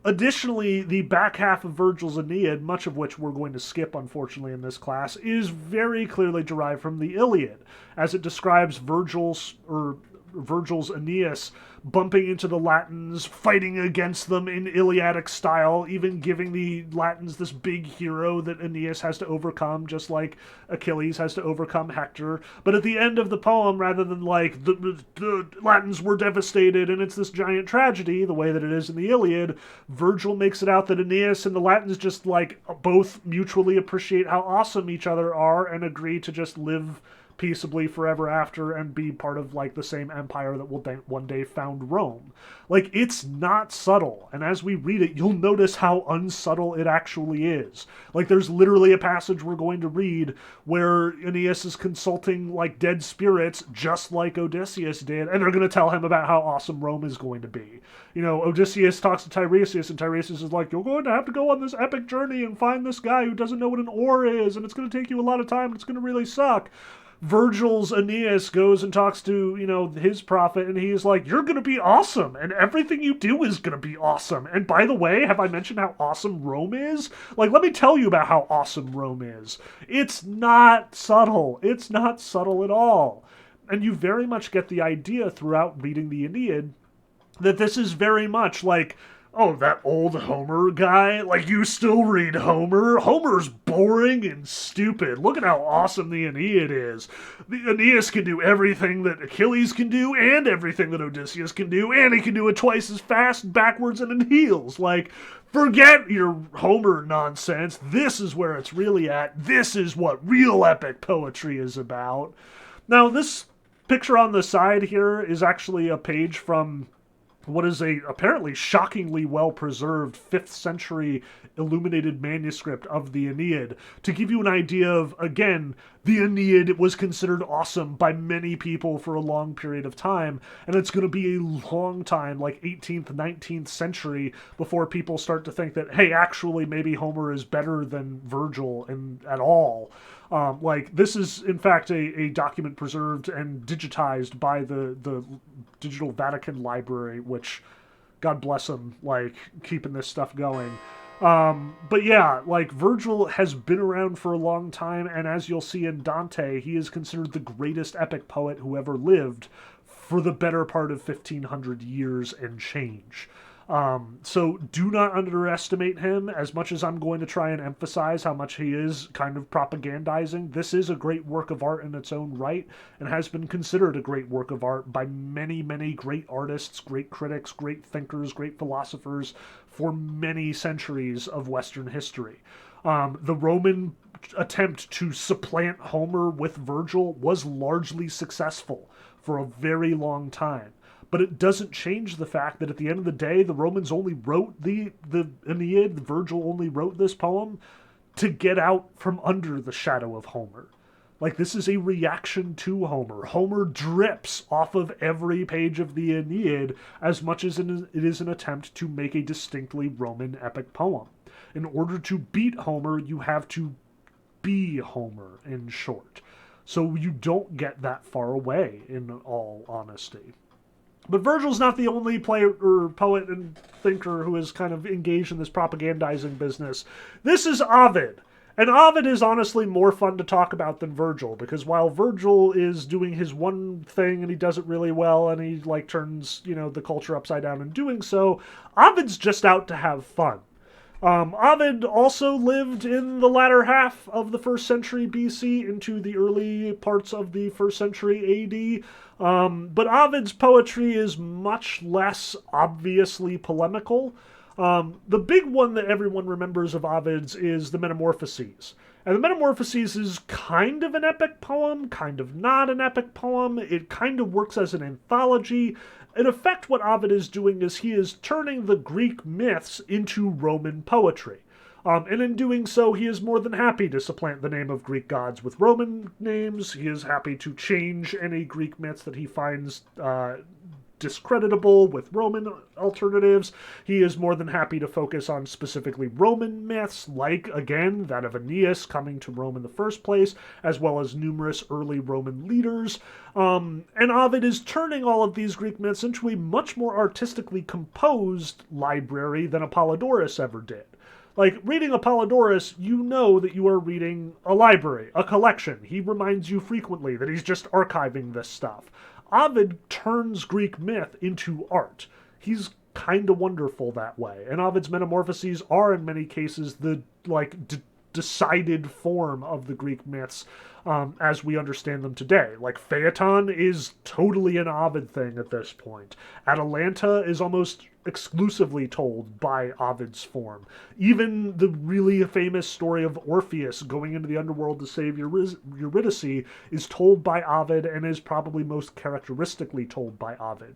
Additionally, the back half of Virgil's Aeneid, much of which we're going to skip, unfortunately, in this class, is very clearly derived from the Iliad, as it describes Virgil's Aeneas bumping into the Latins, fighting against them in Iliadic style, even giving the Latins this big hero that Aeneas has to overcome, just like Achilles has to overcome Hector. But at the end of the poem, rather than the Latins were devastated and it's this giant tragedy, the way that it is in the Iliad, Virgil makes it out that Aeneas and the Latins just both mutually appreciate how awesome each other are and agree to just live peaceably forever after and be part of the same empire that will one day found Rome. It's not subtle, and as we read it, you'll notice how unsubtle it actually is. There's literally a passage we're going to read where Aeneas is consulting dead spirits, just like Odysseus did, and they're going to tell him about how awesome Rome is going to be. Odysseus talks to Tiresias, and Tiresias is you're going to have to go on this epic journey and find this guy who doesn't know what an oar is, and it's going to take you a lot of time, and it's going to really suck. Virgil's Aeneas goes and talks to, his prophet, and he's you're going to be awesome, and everything you do is going to be awesome. And by the way, have I mentioned how awesome Rome is? Let me tell you about how awesome Rome is. It's not subtle. It's not subtle at all. And you very much get the idea throughout reading the Aeneid that this is very much oh, that old Homer guy? You still read Homer? Homer's boring and stupid. Look at how awesome the Aeneid is. The Aeneas can do everything that Achilles can do and everything that Odysseus can do, and he can do it twice as fast, backwards, and in heels. Forget your Homer nonsense. This is where it's really at. This is what real epic poetry is about. Now, this picture on the side here is actually a page from what is a apparently shockingly well preserved 5th century illuminated manuscript of the Aeneid to give you an idea of, again, the Aeneid was considered awesome by many people for a long period of time, and it's going to be a long time, like 18th, 19th century, before people start to think that, hey, actually, maybe Homer is better than Virgil at all. Like, this is, in fact, a document preserved and digitized by the Digital Vatican Library, which, God bless them, like, keeping this stuff going. But yeah, like, Virgil has been around for a long time, and as you'll see in Dante, he is considered the greatest epic poet who ever lived for the better part of 1500 years and change. So do not underestimate him. As much as I'm going to try and emphasize how much he is kind of propagandizing, this is a great work of art in its own right, and has been considered a great work of art by many, many great artists, great critics, great thinkers, great philosophers for many centuries of Western history. The Roman attempt to supplant Homer with Virgil was largely successful for a very long time. But it doesn't change the fact that at the end of the day, the Romans only wrote the Aeneid, Virgil only wrote this poem to get out from under the shadow of Homer. Like, this is a reaction to Homer. Homer drips off of every page of the Aeneid as much as it is an attempt to make a distinctly Roman epic poem. In order to beat Homer, you have to be Homer, in short. So you don't get that far away, in all honesty. But Virgil's not the only player or poet and thinker who is kind of engaged in this propagandizing business. This is Ovid. And Ovid is honestly more fun to talk about than Virgil, because while Virgil is doing his one thing and he does it really well and he like turns, the culture upside down in doing so, Ovid's just out to have fun. Ovid also lived in the latter half of the 1st century BC into the early parts of the 1st century AD. But Ovid's poetry is much less obviously polemical. The big one that everyone remembers of Ovid's is the Metamorphoses. And the Metamorphoses is kind of an epic poem, kind of not an epic poem. It kind of works as an anthology. In effect, what Ovid is doing is he is turning the Greek myths into Roman poetry. And in doing so, he is more than happy to supplant the name of Greek gods with Roman names. He is happy to change any Greek myths that he finds discreditable with Roman alternatives. He is more than happy to focus on specifically Roman myths, like, again, that of Aeneas coming to Rome in the first place, as well as numerous early Roman leaders. And Ovid is turning all of these Greek myths into a much more artistically composed library than Apollodorus ever did. Like, reading Apollodorus, you know that you are reading a library, a collection. He reminds you frequently that he's just archiving this stuff. Ovid turns Greek myth into art. He's kind of wonderful that way. And Ovid's Metamorphoses are, in many cases, the, decided form of the Greek myths as we understand them today. Like, Phaeton is totally an Ovid thing at this point. Atalanta is almost exclusively told by Ovid's form. Even the really famous story of Orpheus going into the underworld to save Eurydice is told by Ovid and is probably most characteristically told by Ovid.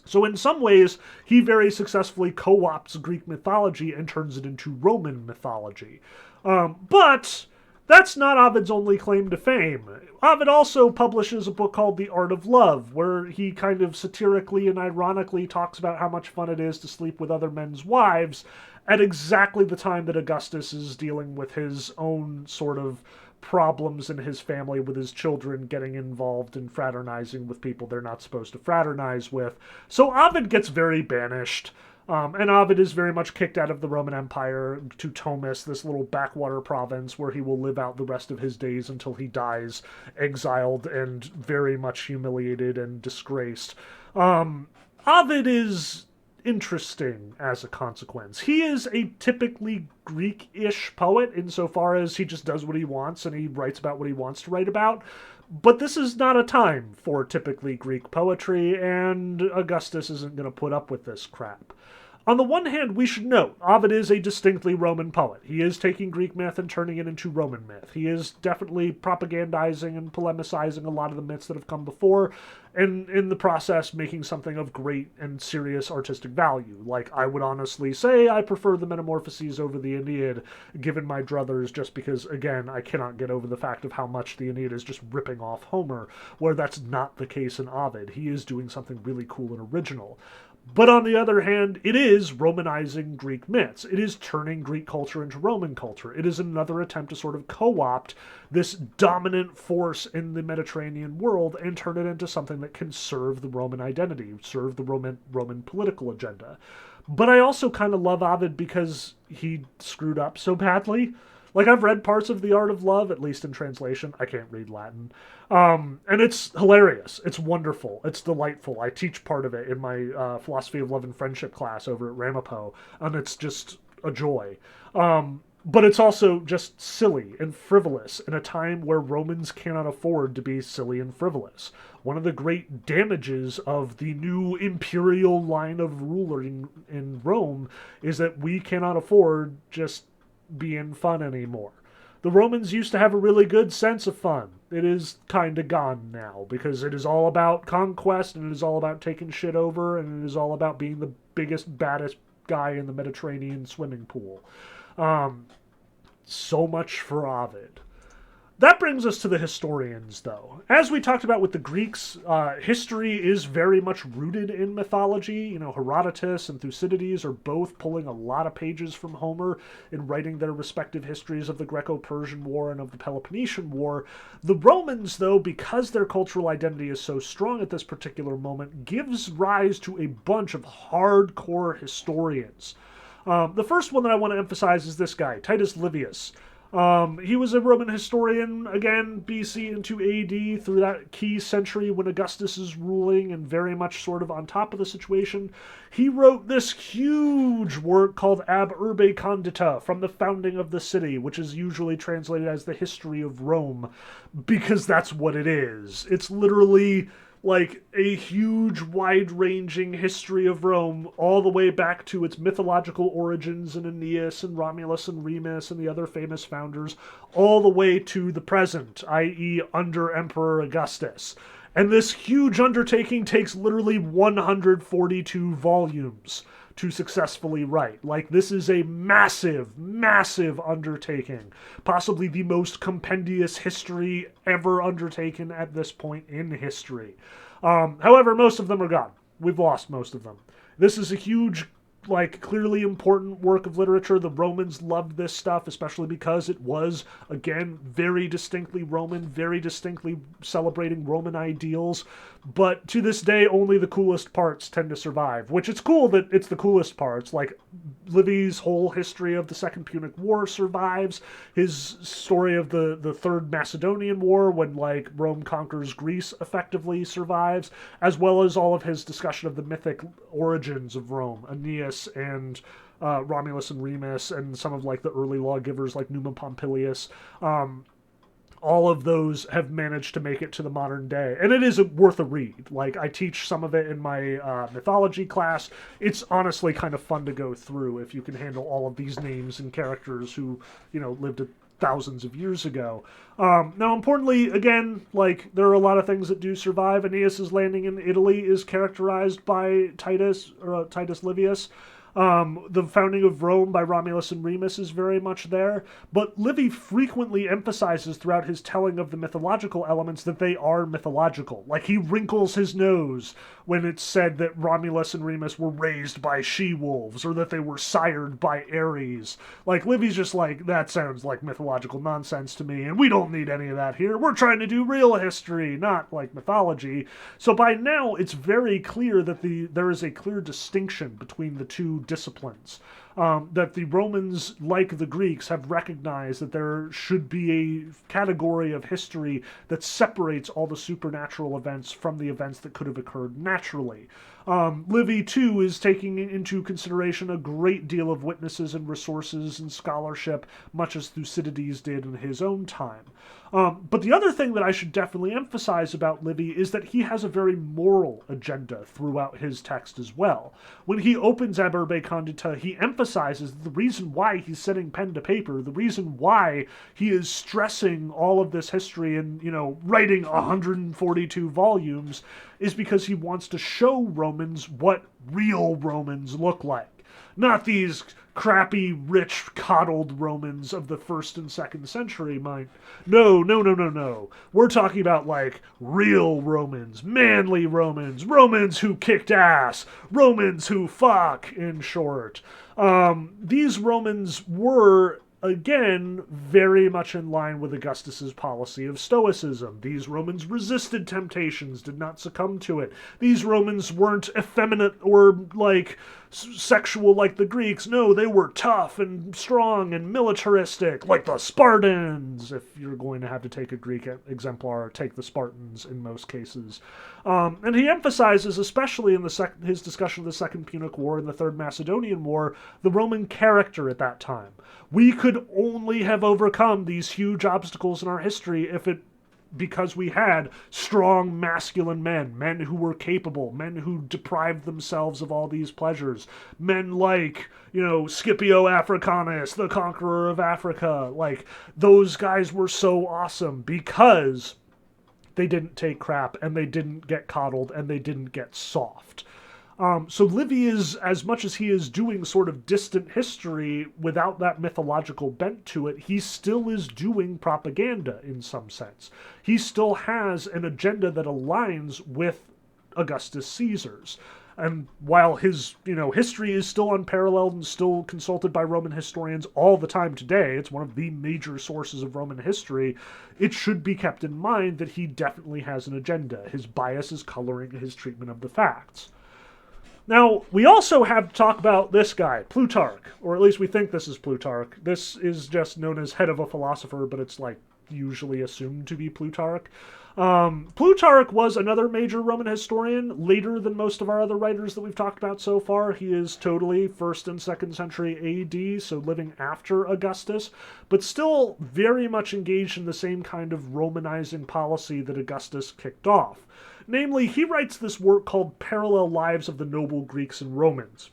So in some ways, he very successfully co-opts Greek mythology and turns it into Roman mythology. But that's not Ovid's only claim to fame. Ovid also publishes a book called The Art of Love, where he kind of satirically and ironically talks about how much fun it is to sleep with other men's wives at exactly the time that Augustus is dealing with his own sort of problems in his family with his children getting involved in fraternizing with people they're not supposed to fraternize with. So Ovid gets very banished. And Ovid is very much kicked out of the Roman Empire to Tomis, this little backwater province where he will live out the rest of his days until he dies, exiled and very much humiliated and disgraced. Ovid is interesting as a consequence. He is a typically Greek-ish poet insofar as he just does what he wants and he writes about what he wants to write about. But this is not a time for typically Greek poetry, and Augustus isn't going to put up with this crap. On the one hand, we should note, Ovid is a distinctly Roman poet. He is taking Greek myth and turning it into Roman myth. He is definitely propagandizing and polemicizing a lot of the myths that have come before, and in the process making something of great and serious artistic value. Like, I would honestly say I prefer the Metamorphoses over the Aeneid, given my druthers, just because, again, I cannot get over the fact of how much the Aeneid is just ripping off Homer, where that's not the case in Ovid. He is doing something really cool and original. But on the other hand, it is Romanizing Greek myths. It is turning Greek culture into Roman culture. It is another attempt to sort of co-opt this dominant force in the Mediterranean world and turn it into something that can serve the Roman identity, serve the Roman political agenda. But I also kind of love Ovid because he screwed up so badly. Like, I've read parts of The Art of Love, at least in translation. I can't read Latin. And it's hilarious. It's wonderful. It's delightful. I teach part of it in my Philosophy of Love and Friendship class over at Ramapo, and it's just a joy. But it's also just silly and frivolous in a time where Romans cannot afford to be silly and frivolous. One of the great damages of the new imperial line of ruling in Rome is that we cannot afford just being fun anymore. The Romans used to have a really good sense of fun. It is kind of gone now because it is all about conquest and it is all about taking shit over and it is all about being the biggest, baddest guy in the Mediterranean swimming pool. So much for Ovid. That brings us to the historians, though. As we talked about with the Greeks, history is very much rooted in mythology. You know, Herodotus and Thucydides are both pulling a lot of pages from Homer in writing their respective histories of the Greco-Persian War and of the Peloponnesian War. The Romans, though, because their cultural identity is so strong at this particular moment, gives rise to a bunch of hardcore historians. The first one that I want to emphasize is this guy, Titus Livius. He was a Roman historian, again, BC into AD, through that key century when Augustus is ruling and very much sort of on top of the situation. He wrote this huge work called Ab Urbe Condita, from the founding of the city, which is usually translated as the history of Rome, because that's what it is. It's literally like a huge, wide-ranging history of Rome, all the way back to its mythological origins in Aeneas and Romulus and Remus and the other famous founders, all the way to the present, i.e. under Emperor Augustus. And this huge undertaking takes literally 142 volumes to successfully write. Like, this is a massive, massive undertaking. Possibly the most compendious history ever undertaken at this point in history. However, most of them are gone. We've lost most of them. This is a huge, like, clearly important work of literature. The Romans loved this stuff, especially because it was, again, very distinctly Roman, very distinctly celebrating Roman ideals. But to this day, only the coolest parts tend to survive, which it's cool that it's the coolest parts. Like, Livy's whole history of the Second Punic War survives. His story of the Third Macedonian War, when, like, Rome conquers Greece, effectively survives, as well as all of his discussion of the mythic origins of Rome, Aeneas and Romulus and Remus, and some of, like, the early lawgivers like Numa Pompilius. All of those have managed to make it to the modern day. And it is worth a read. Like, I teach some of it in my mythology class. It's honestly kind of fun to go through if you can handle all of these names and characters who, you know, lived thousands of years ago. Now, importantly, again, like, there are a lot of things that do survive. Aeneas's landing in Italy is characterized by Titus Livius. The founding of Rome by Romulus and Remus is very much there, but Livy frequently emphasizes throughout his telling of the mythological elements that they are mythological. Like, he wrinkles his nose when it's said that Romulus and Remus were raised by she-wolves, or that they were sired by Ares. Like, Livy's just like, that sounds like mythological nonsense to me, and we don't need any of that here. We're trying to do real history, not, like, mythology. So by now, it's very clear that there is a clear distinction between the two disciplines. that the Romans, like the Greeks, have recognized that there should be a category of history that separates all the supernatural events from the events that could have occurred naturally. Livy, too, is taking into consideration a great deal of witnesses and resources and scholarship, much as Thucydides did in his own time. But the other thing that I should definitely emphasize about Livy is that he has a very moral agenda throughout his text as well. When he opens Aberbe Condita, he emphasizes the reason why he's setting pen to paper, the reason why he is stressing all of this history and, writing 142 volumes is because he wants to show Romans what real Romans look like. Not these crappy, rich, coddled Romans of the 1st and 2nd century, mind. No. We're talking about, real Romans, manly Romans, Romans who kicked ass, Romans who fuck, in short. These Romans were, again, very much in line with Augustus's policy of Stoicism. These Romans resisted temptations, did not succumb to it. These Romans weren't effeminate or, sexual like the Greeks. No, they were tough and strong and militaristic, like the Spartans. If you're going to have to take a Greek exemplar, take the Spartans in most cases. And he emphasizes, especially in his discussion of the Second Punic War and the Third Macedonian War, the Roman character at that time. We could only have overcome these huge obstacles in our history because we had strong masculine men who were capable, men who deprived themselves of all these pleasures, men like, Scipio Africanus, the conqueror of Africa. Those guys were so awesome because they didn't take crap and they didn't get coddled and they didn't get soft. So Livy is, as much as he is doing sort of distant history without that mythological bent to it, he still is doing propaganda in some sense. He still has an agenda that aligns with Augustus Caesar's. And while his, history is still unparalleled and still consulted by Roman historians all the time today, it's one of the major sources of Roman history, it should be kept in mind that he definitely has an agenda. His bias is coloring his treatment of the facts. Now, we also have to talk about this guy, Plutarch, or at least we think this is Plutarch. This is just known as head of a philosopher, but it's usually assumed to be Plutarch. Plutarch was another major Roman historian, later than most of our other writers that we've talked about so far. He is totally 1st and 2nd century AD, so living after Augustus, but still very much engaged in the same kind of Romanizing policy that Augustus kicked off. Namely, he writes this work called Parallel Lives of the Noble Greeks and Romans.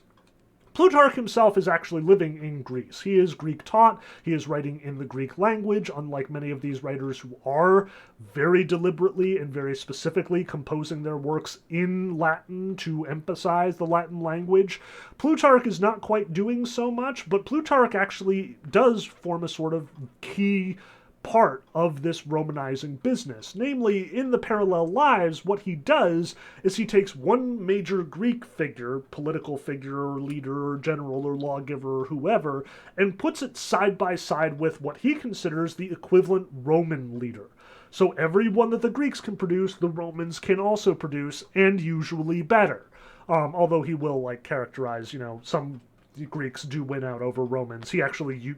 Plutarch himself is actually living in Greece. He is Greek taught. He is writing in the Greek language, unlike many of these writers who are very deliberately and very specifically composing their works in Latin to emphasize the Latin language. Plutarch is not quite doing so much, but Plutarch actually does form a sort of key part of this Romanizing business. Namely, in the Parallel Lives, what he does is he takes one major Greek figure, political figure or leader or general or lawgiver or whoever, and puts it side by side with what he considers the equivalent Roman leader. So every one that the Greeks can produce, the Romans can also produce, and usually better. Although he will characterize, some Greeks do win out over Romans. He actually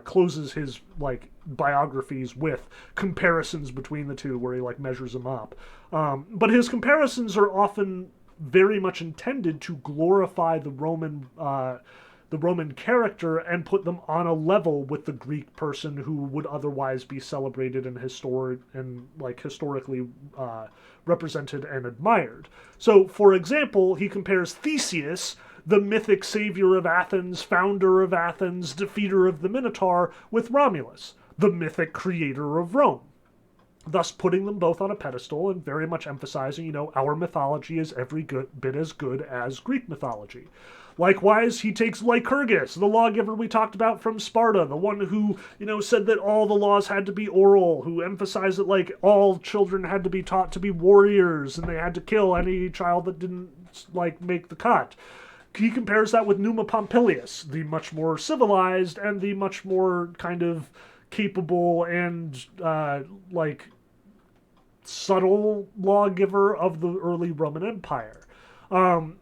closes his biographies with comparisons between the two, where he measures them up. But his comparisons are often very much intended to glorify the Roman character and put them on a level with the Greek person who would otherwise be celebrated and historically represented and admired. So, for example, he compares Theseus, the mythic savior of Athens, founder of Athens, defeater of the Minotaur, with Romulus, the mythic creator of Rome. Thus putting them both on a pedestal and very much emphasizing, our mythology is every bit as good as Greek mythology. Likewise, he takes Lycurgus, the lawgiver we talked about from Sparta, the one who, said that all the laws had to be oral, who emphasized that, all children had to be taught to be warriors and they had to kill any child that didn't, make the cut. He compares that with Numa Pompilius, the much more civilized and the much more kind of capable and, subtle lawgiver of the early Roman Empire.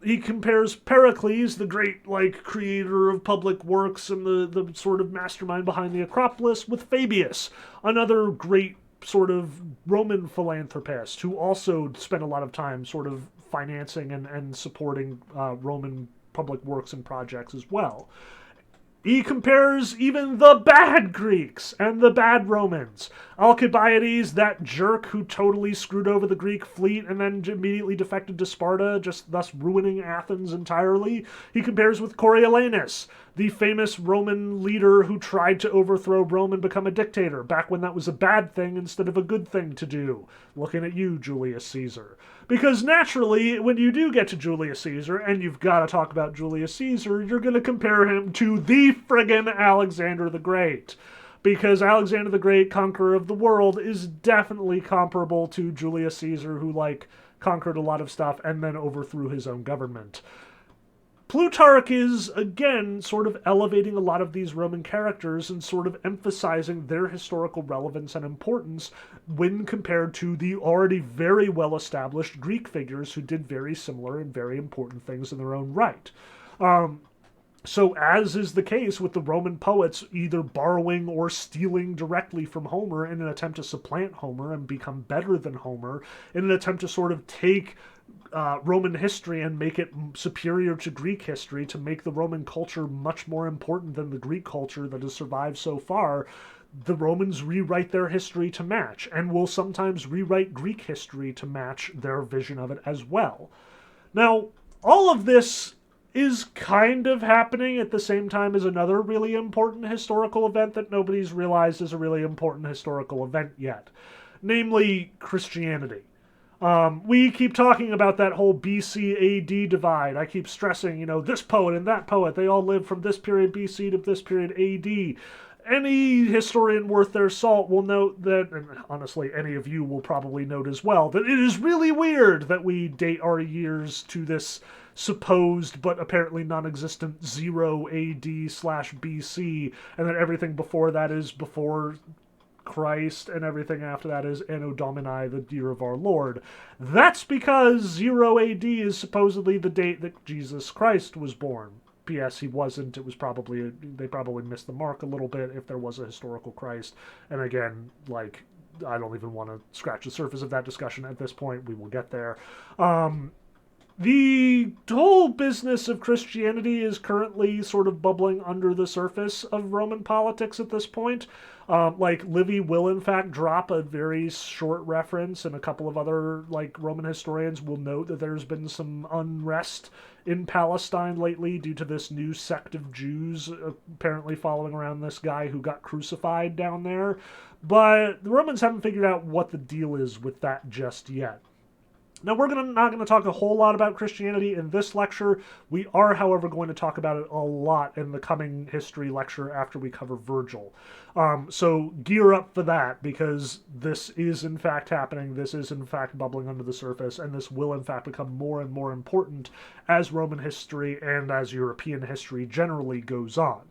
He compares Pericles, the great creator of public works and the sort of mastermind behind the Acropolis, with Fabius, another great sort of Roman philanthropist who also spent a lot of time sort of financing and supporting Roman public works and projects as well. He compares even the bad Greeks and the bad Romans. Alcibiades, that jerk who totally screwed over the Greek fleet and then immediately defected to Sparta, just thus ruining Athens entirely. He compares with Coriolanus, the famous Roman leader who tried to overthrow Rome and become a dictator, back when that was a bad thing instead of a good thing to do. Looking at you, Julius Caesar. Because naturally, when you do get to Julius Caesar, and you've got to talk about Julius Caesar, you're going to compare him to the friggin' Alexander the Great. Because Alexander the Great, conqueror of the world, is definitely comparable to Julius Caesar, who, conquered a lot of stuff and then overthrew his own government. Plutarch is, again, sort of elevating a lot of these Roman characters and sort of emphasizing their historical relevance and importance when compared to the already very well-established Greek figures who did very similar and very important things in their own right. So as is the case with the Roman poets either borrowing or stealing directly from Homer in an attempt to supplant Homer and become better than Homer, in an attempt to sort of take Roman history and make it superior to Greek history, to make the Roman culture much more important than the Greek culture that has survived so far, the Romans rewrite their history to match, and will sometimes rewrite Greek history to match their vision of it as well. Now, all of this is kind of happening at the same time as another really important historical event that nobody's realized is a really important historical event yet, namely Christianity. We keep talking about that whole BC AD divide. I keep stressing, this poet and that poet, they all lived from this period BC to this period AD. Any historian worth their salt will note that, and honestly, any of you will probably note as well, that it is really weird that we date our years to this supposed but apparently non-existent 0 AD/BC, and that everything before that is before Christ, and everything after that is Anno Domini, the year of our Lord. That's because 0 AD is supposedly the date that Jesus Christ was born. P.S. He wasn't. It was they probably missed the mark a little bit if there was a historical Christ. And again, I don't even want to scratch the surface of that discussion at this point. We will get there. The whole business of Christianity is currently sort of bubbling under the surface of Roman politics at this point. Livy will in fact drop a very short reference, and a couple of other Roman historians will note that there's been some unrest in Palestine lately due to this new sect of Jews apparently following around this guy who got crucified down there. But the Romans haven't figured out what the deal is with that just yet. Now, we're not going to talk a whole lot about Christianity in this lecture. We are, however, going to talk about it a lot in the coming history lecture after we cover Virgil. So gear up for that, because this is in fact happening, this is in fact bubbling under the surface, and this will in fact become more and more important as Roman history and as European history generally goes on.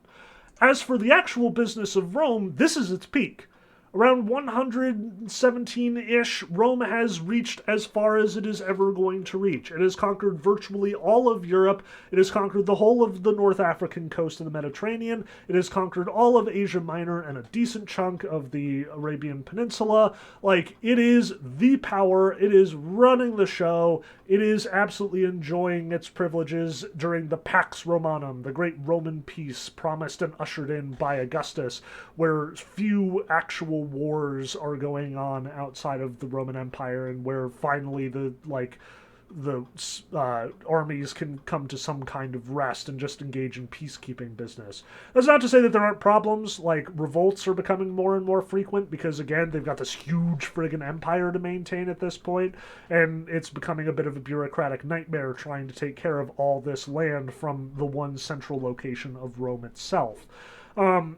As for the actual business of Rome, this is its peak. Around 117-ish, Rome has reached as far as it is ever going to reach. It has conquered virtually all of Europe. It has conquered the whole of the North African coast of the Mediterranean. It has conquered all of Asia Minor and a decent chunk of the Arabian Peninsula. It is the power. It is running the show. It is absolutely enjoying its privileges during the Pax Romanum, the great Roman peace promised and ushered in by Augustus, where few actual wars are going on outside of the Roman Empire, and where finally the armies can come to some kind of rest and just engage in peacekeeping business. That's not to say that there aren't problems, revolts are becoming more and more frequent, because again, they've got this huge friggin' empire to maintain at this point, and it's becoming a bit of a bureaucratic nightmare trying to take care of all this land from the one central location of Rome itself.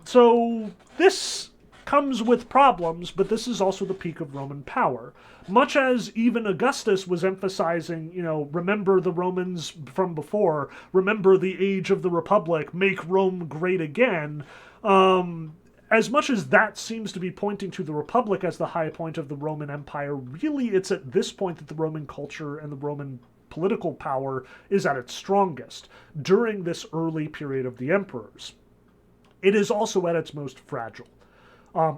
So this comes with problems, but this is also the peak of Roman power. Much as even Augustus was emphasizing, remember the Romans from before, remember the age of the Republic, make Rome great again, as much as that seems to be pointing to the Republic as the high point of the Roman Empire, really it's at this point that the Roman culture and the Roman political power is at its strongest during this early period of the emperors. It is also at its most fragile.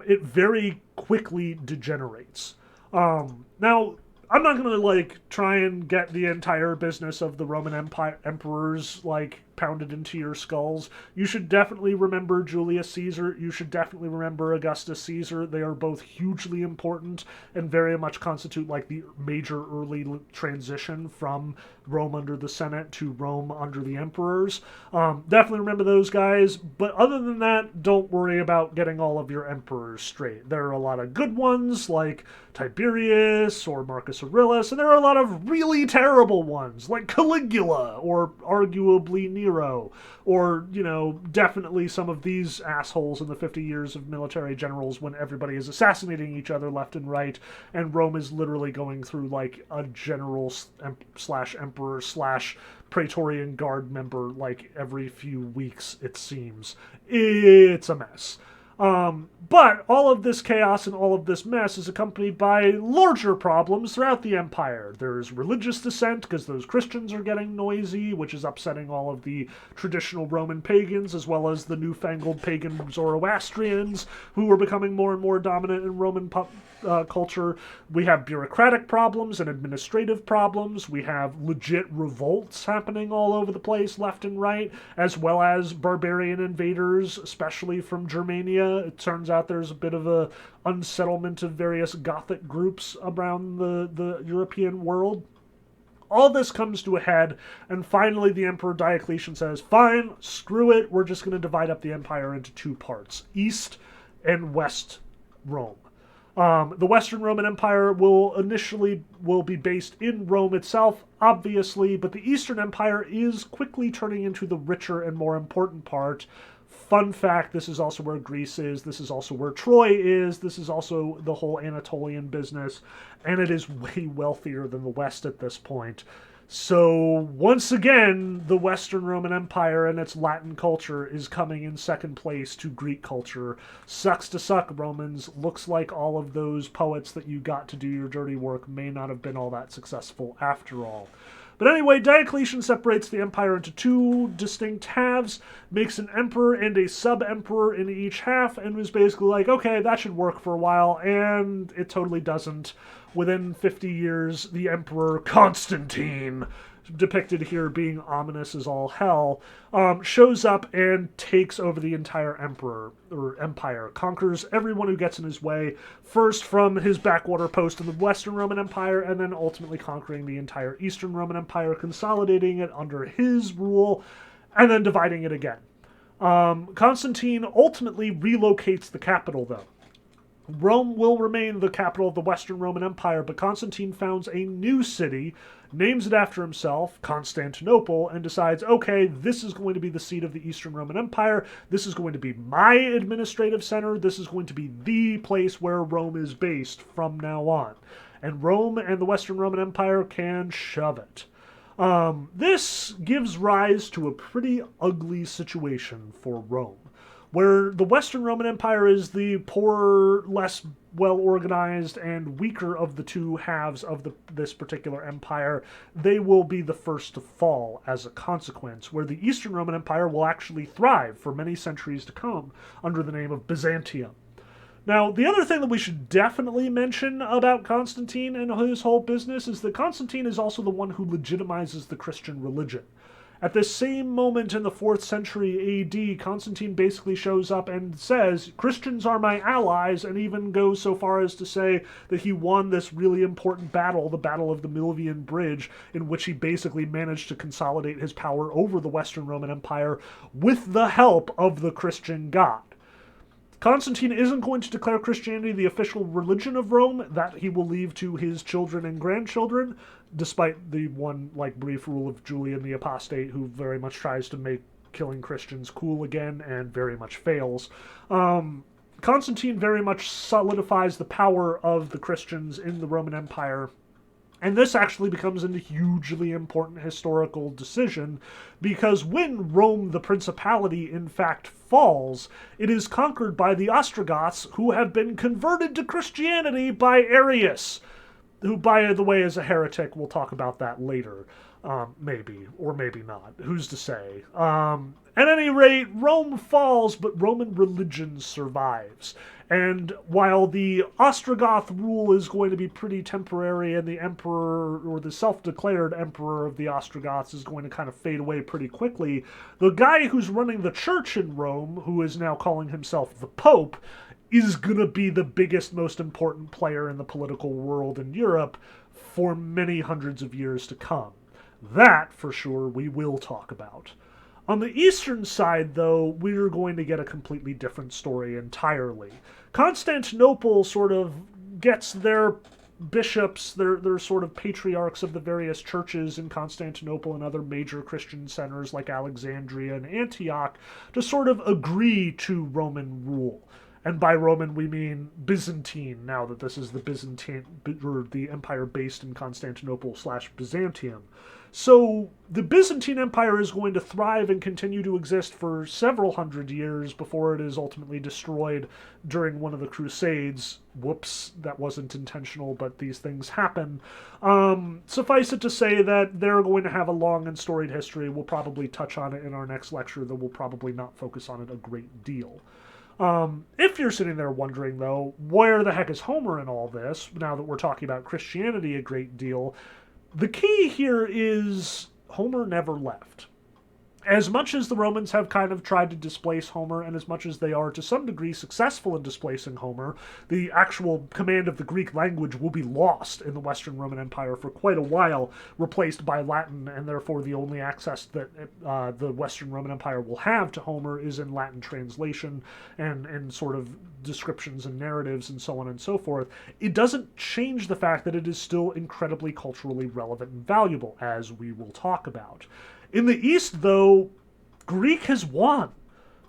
It very quickly degenerates. Now, I'm not going to like try and get the entire business of the Roman Empire emperors like pounded into your skulls. You should definitely remember Julius Caesar. You should definitely remember Augustus Caesar. They are both hugely important and very much constitute like the major early transition from Rome under the Senate to Rome under the emperors. Definitely remember those guys. But other than that, don't worry about getting all of your emperors straight. There are a lot of good ones like Tiberius or Marcus Aurelius, and there are a lot of really terrible ones like Caligula or arguably Nero, or, you know, definitely some of these assholes in the 50 years of military generals when everybody is assassinating each other left and right, and Rome is literally going through like a general slash emperor slash Praetorian Guard member like every few weeks, it seems. It's a mess. But all of this chaos and all of this mess is accompanied by larger problems throughout the empire. There's religious dissent because those Christians are getting noisy, which is upsetting all of the traditional Roman pagans, as well as the newfangled pagan Zoroastrians, who are becoming more and more dominant in Roman culture. We have bureaucratic problems and administrative problems. We have legit revolts happening all over the place, left and right, as well as barbarian invaders, especially from Germania. It turns out there's a bit of a unsettlement of various Gothic groups around the European world. All this comes to a head, and finally the Emperor Diocletian says, fine, screw it, we're just going to divide up the empire into two parts, East and West Rome. The Western Roman Empire will be based in Rome itself, obviously, but the Eastern Empire is quickly turning into the richer and more important part. Fun fact, this is also where Greece is, this is also where Troy is, this is also the whole Anatolian business, and it is way wealthier than the West at this point. So, once again, the Western Roman Empire and its Latin culture is coming in second place to Greek culture. Sucks to suck, Romans. Looks like all of those poets that you got to do your dirty work may not have been all that successful after all. But anyway, Diocletian separates the empire into two distinct halves, makes an emperor and a sub-emperor in each half, and was basically like, okay, that should work for a while, and it totally doesn't. Within 50 years, the Emperor Constantine, depicted here being ominous as all hell, shows up and takes over the entire empire, conquers everyone who gets in his way, first from his backwater post in the Western Roman Empire, and then ultimately conquering the entire Eastern Roman Empire, consolidating it under his rule, and then dividing it again. Constantine ultimately relocates the capital, though. Rome will remain the capital of the Western Roman Empire, but Constantine founds a new city, names it after himself, Constantinople, and decides, okay, this is going to be the seat of the Eastern Roman Empire, this is going to be my administrative center, this is going to be the place where Rome is based from now on. And Rome and the Western Roman Empire can shove it. This gives rise to a pretty ugly situation for Rome, where the Western Roman Empire is the poorer, less well-organized, and weaker of the two halves of this particular empire. They will be the first to fall as a consequence, where the Eastern Roman Empire will actually thrive for many centuries to come under the name of Byzantium. Now, the other thing that we should definitely mention about Constantine and his whole business is that Constantine is also the one who legitimizes the Christian religion. At this same moment in the 4th century AD, Constantine basically shows up and says, Christians are my allies, and even goes so far as to say that he won this really important battle, the Battle of the Milvian Bridge, in which he basically managed to consolidate his power over the Western Roman Empire with the help of the Christian God. Constantine isn't going to declare Christianity the official religion of Rome. That he will leave to his children and grandchildren, despite the one brief rule of Julian the Apostate, who very much tries to make killing Christians cool again and very much fails. Constantine very much solidifies the power of the Christians in the Roman Empire. And this actually becomes a hugely important historical decision, because when Rome, the principality, in fact falls, it is conquered by the Ostrogoths, who have been converted to Christianity by Arius, who, by the way, is a heretic. We'll talk about that later. Maybe, or maybe not. Who's to say? At any rate, Rome falls, but Roman religion survives. And while the Ostrogoth rule is going to be pretty temporary, and the emperor, or the self declared emperor of the Ostrogoths, is going to kind of fade away pretty quickly, the guy who's running the church in Rome, who is now calling himself the Pope, is going to be the biggest, most important player in the political world in Europe for many hundreds of years to come. That, for sure, we will talk about. On the eastern side, though, we're going to get a completely different story entirely. Constantinople sort of gets their bishops, their sort of patriarchs of the various churches in Constantinople and other major Christian centers like Alexandria and Antioch to sort of agree to Roman rule. And by Roman, we mean Byzantine, now that this is the Byzantine, or the empire based in Constantinople / Byzantium. So the Byzantine Empire is going to thrive and continue to exist for several hundred years before it is ultimately destroyed during one of the Crusades. Whoops, that wasn't intentional, but these things happen. Suffice it to say that they're going to have a long and storied history. We'll probably touch on it in our next lecture, though we'll probably not focus on it a great deal. If you're sitting there wondering, though, where the heck is Homer in all this, now that we're talking about Christianity a great deal, the key here is Homer never left. As much as the Romans have kind of tried to displace Homer, and as much as they are to some degree successful in displacing Homer, the actual command of the Greek language will be lost in the Western Roman Empire for quite a while, replaced by Latin, and therefore the only access that the Western Roman Empire will have to Homer is in Latin translation and sort of descriptions and narratives and so on and so forth. It doesn't change the fact that it is still incredibly culturally relevant and valuable, as we will talk about. In the East, though, Greek has won.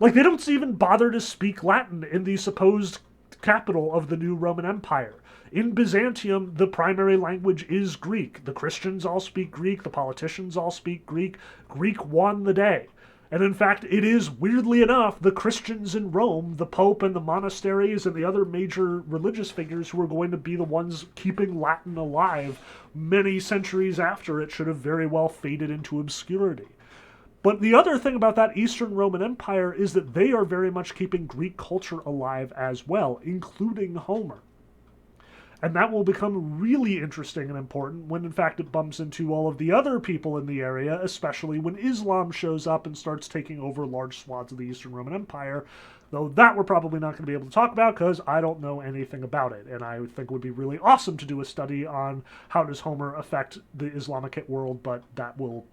Like, they don't even bother to speak Latin in the supposed capital of the new Roman Empire. In Byzantium, the primary language is Greek. The Christians all speak Greek. The politicians all speak Greek. Greek won the day. And in fact, it is, weirdly enough, the Christians in Rome, the Pope and the monasteries and the other major religious figures who are going to be the ones keeping Latin alive many centuries after it should have very well faded into obscurity. But the other thing about that Eastern Roman Empire is that they are very much keeping Greek culture alive as well, including Homer. And that will become really interesting and important when, in fact, it bumps into all of the other people in the area, especially when Islam shows up and starts taking over large swaths of the Eastern Roman Empire, though that we're probably not going to be able to talk about because I don't know anything about it, and I think it would be really awesome to do a study on how does Homer affect the Islamic world, but that will,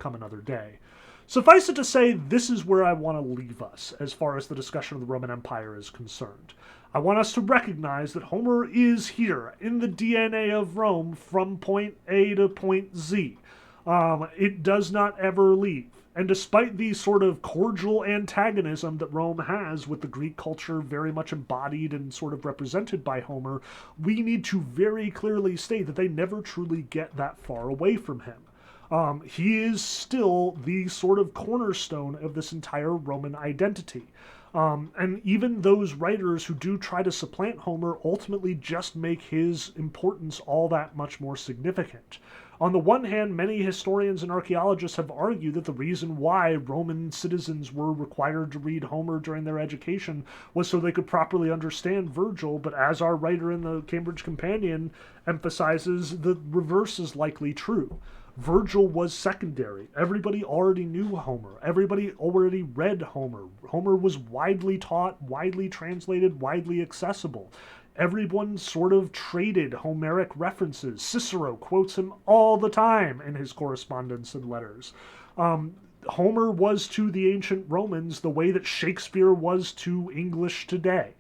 come another day. Suffice it to say, this is where I want to leave us as far as the discussion of the Roman Empire is concerned. I want us to recognize that Homer is here in the DNA of Rome from point A to point Z. It does not ever leave. And despite the sort of cordial antagonism that Rome has with the Greek culture very much embodied and sort of represented by Homer, we need to very clearly state that they never truly get that far away from him. He is still the sort of cornerstone of this entire Roman identity. And even those writers who do try to supplant Homer ultimately just make his importance all that much more significant. On the one hand, many historians and archaeologists have argued that the reason why Roman citizens were required to read Homer during their education was so they could properly understand Virgil, but as our writer in the Cambridge Companion emphasizes, the reverse is likely true. Virgil was secondary. Everybody already knew Homer. Everybody already read Homer. Homer was widely taught, widely translated, widely accessible. Everyone sort of traded Homeric references. Cicero quotes him all the time in his correspondence and letters. Homer was to the ancient Romans the way that Shakespeare was to English today.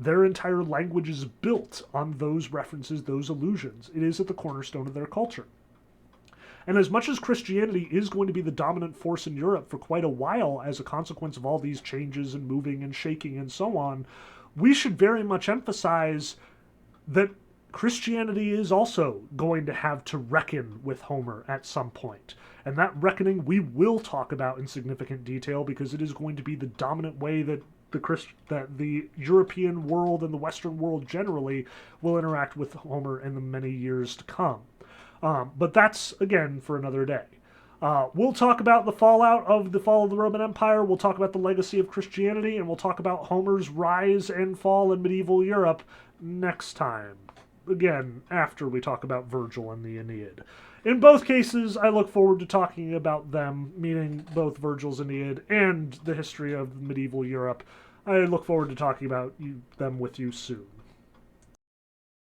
Their entire language is built on those references, those allusions. It is at the cornerstone of their culture. And as much as Christianity is going to be the dominant force in Europe for quite a while as a consequence of all these changes and moving and shaking and so on, we should very much emphasize that Christianity is also going to have to reckon with Homer at some point. And that reckoning we will talk about in significant detail because it is going to be the dominant way that the European world and the Western world generally will interact with Homer in the many years to come. But that's, again, for another day. We'll talk about the fallout of the fall of the Roman Empire. We'll talk about the legacy of Christianity, and we'll talk about Homer's rise and fall in medieval Europe next time. Again, after we talk about Virgil and the Aeneid. In both cases, I look forward to talking about them, meaning both Virgil's Aeneid and the history of medieval Europe. I look forward to talking about them with you soon.